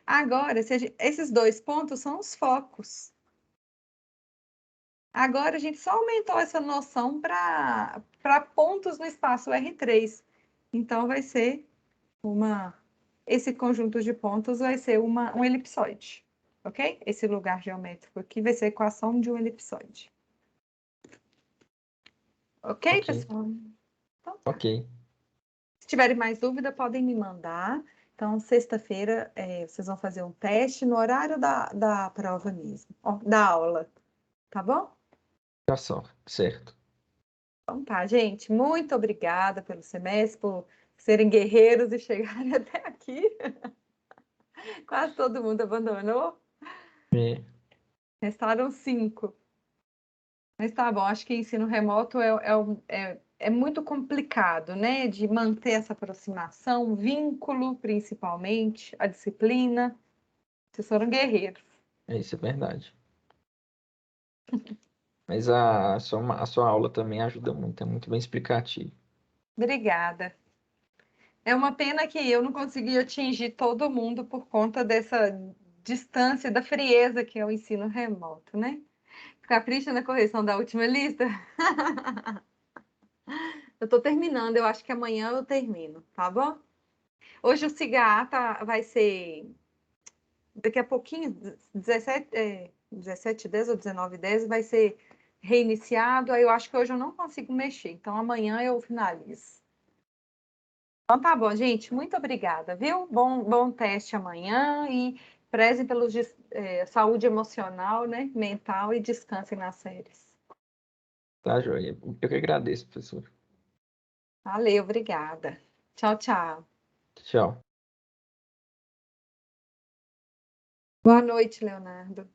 S1: Agora, esses dois pontos são os focos. Agora, a gente só aumentou essa noção para pontos no espaço R3. Então, vai ser esse conjunto de pontos vai ser um elipsoide, ok? Esse lugar geométrico aqui vai ser a equação de um elipsoide. Ok,
S2: Ok.
S1: pessoal? Então, tá.
S2: Ok.
S1: Se tiverem mais dúvida, podem me mandar. Então, sexta-feira, vocês vão fazer um teste no horário da prova mesmo, da aula, tá bom?
S2: Tá só. Certo.
S1: Então tá, gente, muito obrigada pelo semestre, por serem guerreiros e chegarem até aqui. Quase todo mundo abandonou.
S2: É,
S1: Restaram 5. Mas tá bom, acho que ensino remoto é muito complicado, né? De manter essa aproximação, vínculo, principalmente, a disciplina. Vocês foram guerreiros.
S2: isso é verdade. Mas a sua aula também ajuda muito, é muito bem explicativo.
S1: Obrigada. É uma pena que eu não consegui atingir todo mundo por conta dessa distância, da frieza que é o ensino remoto, né? Capricha na correção da última lista. Eu estou terminando, eu acho que amanhã eu termino, tá bom? Hoje o CIGA vai ser daqui a pouquinho, 17h10 ou 19h10, vai ser reiniciado. Aí eu acho que hoje eu não consigo mexer, então amanhã eu finalizo. Então tá bom, gente, muito obrigada, viu? Bom teste amanhã e prezem pela saúde emocional, né, mental e descansem nas séries.
S2: Tá, joia? Eu que agradeço, professor.
S1: Valeu, obrigada. Tchau, tchau.
S2: Tchau.
S1: Boa noite, Leonardo.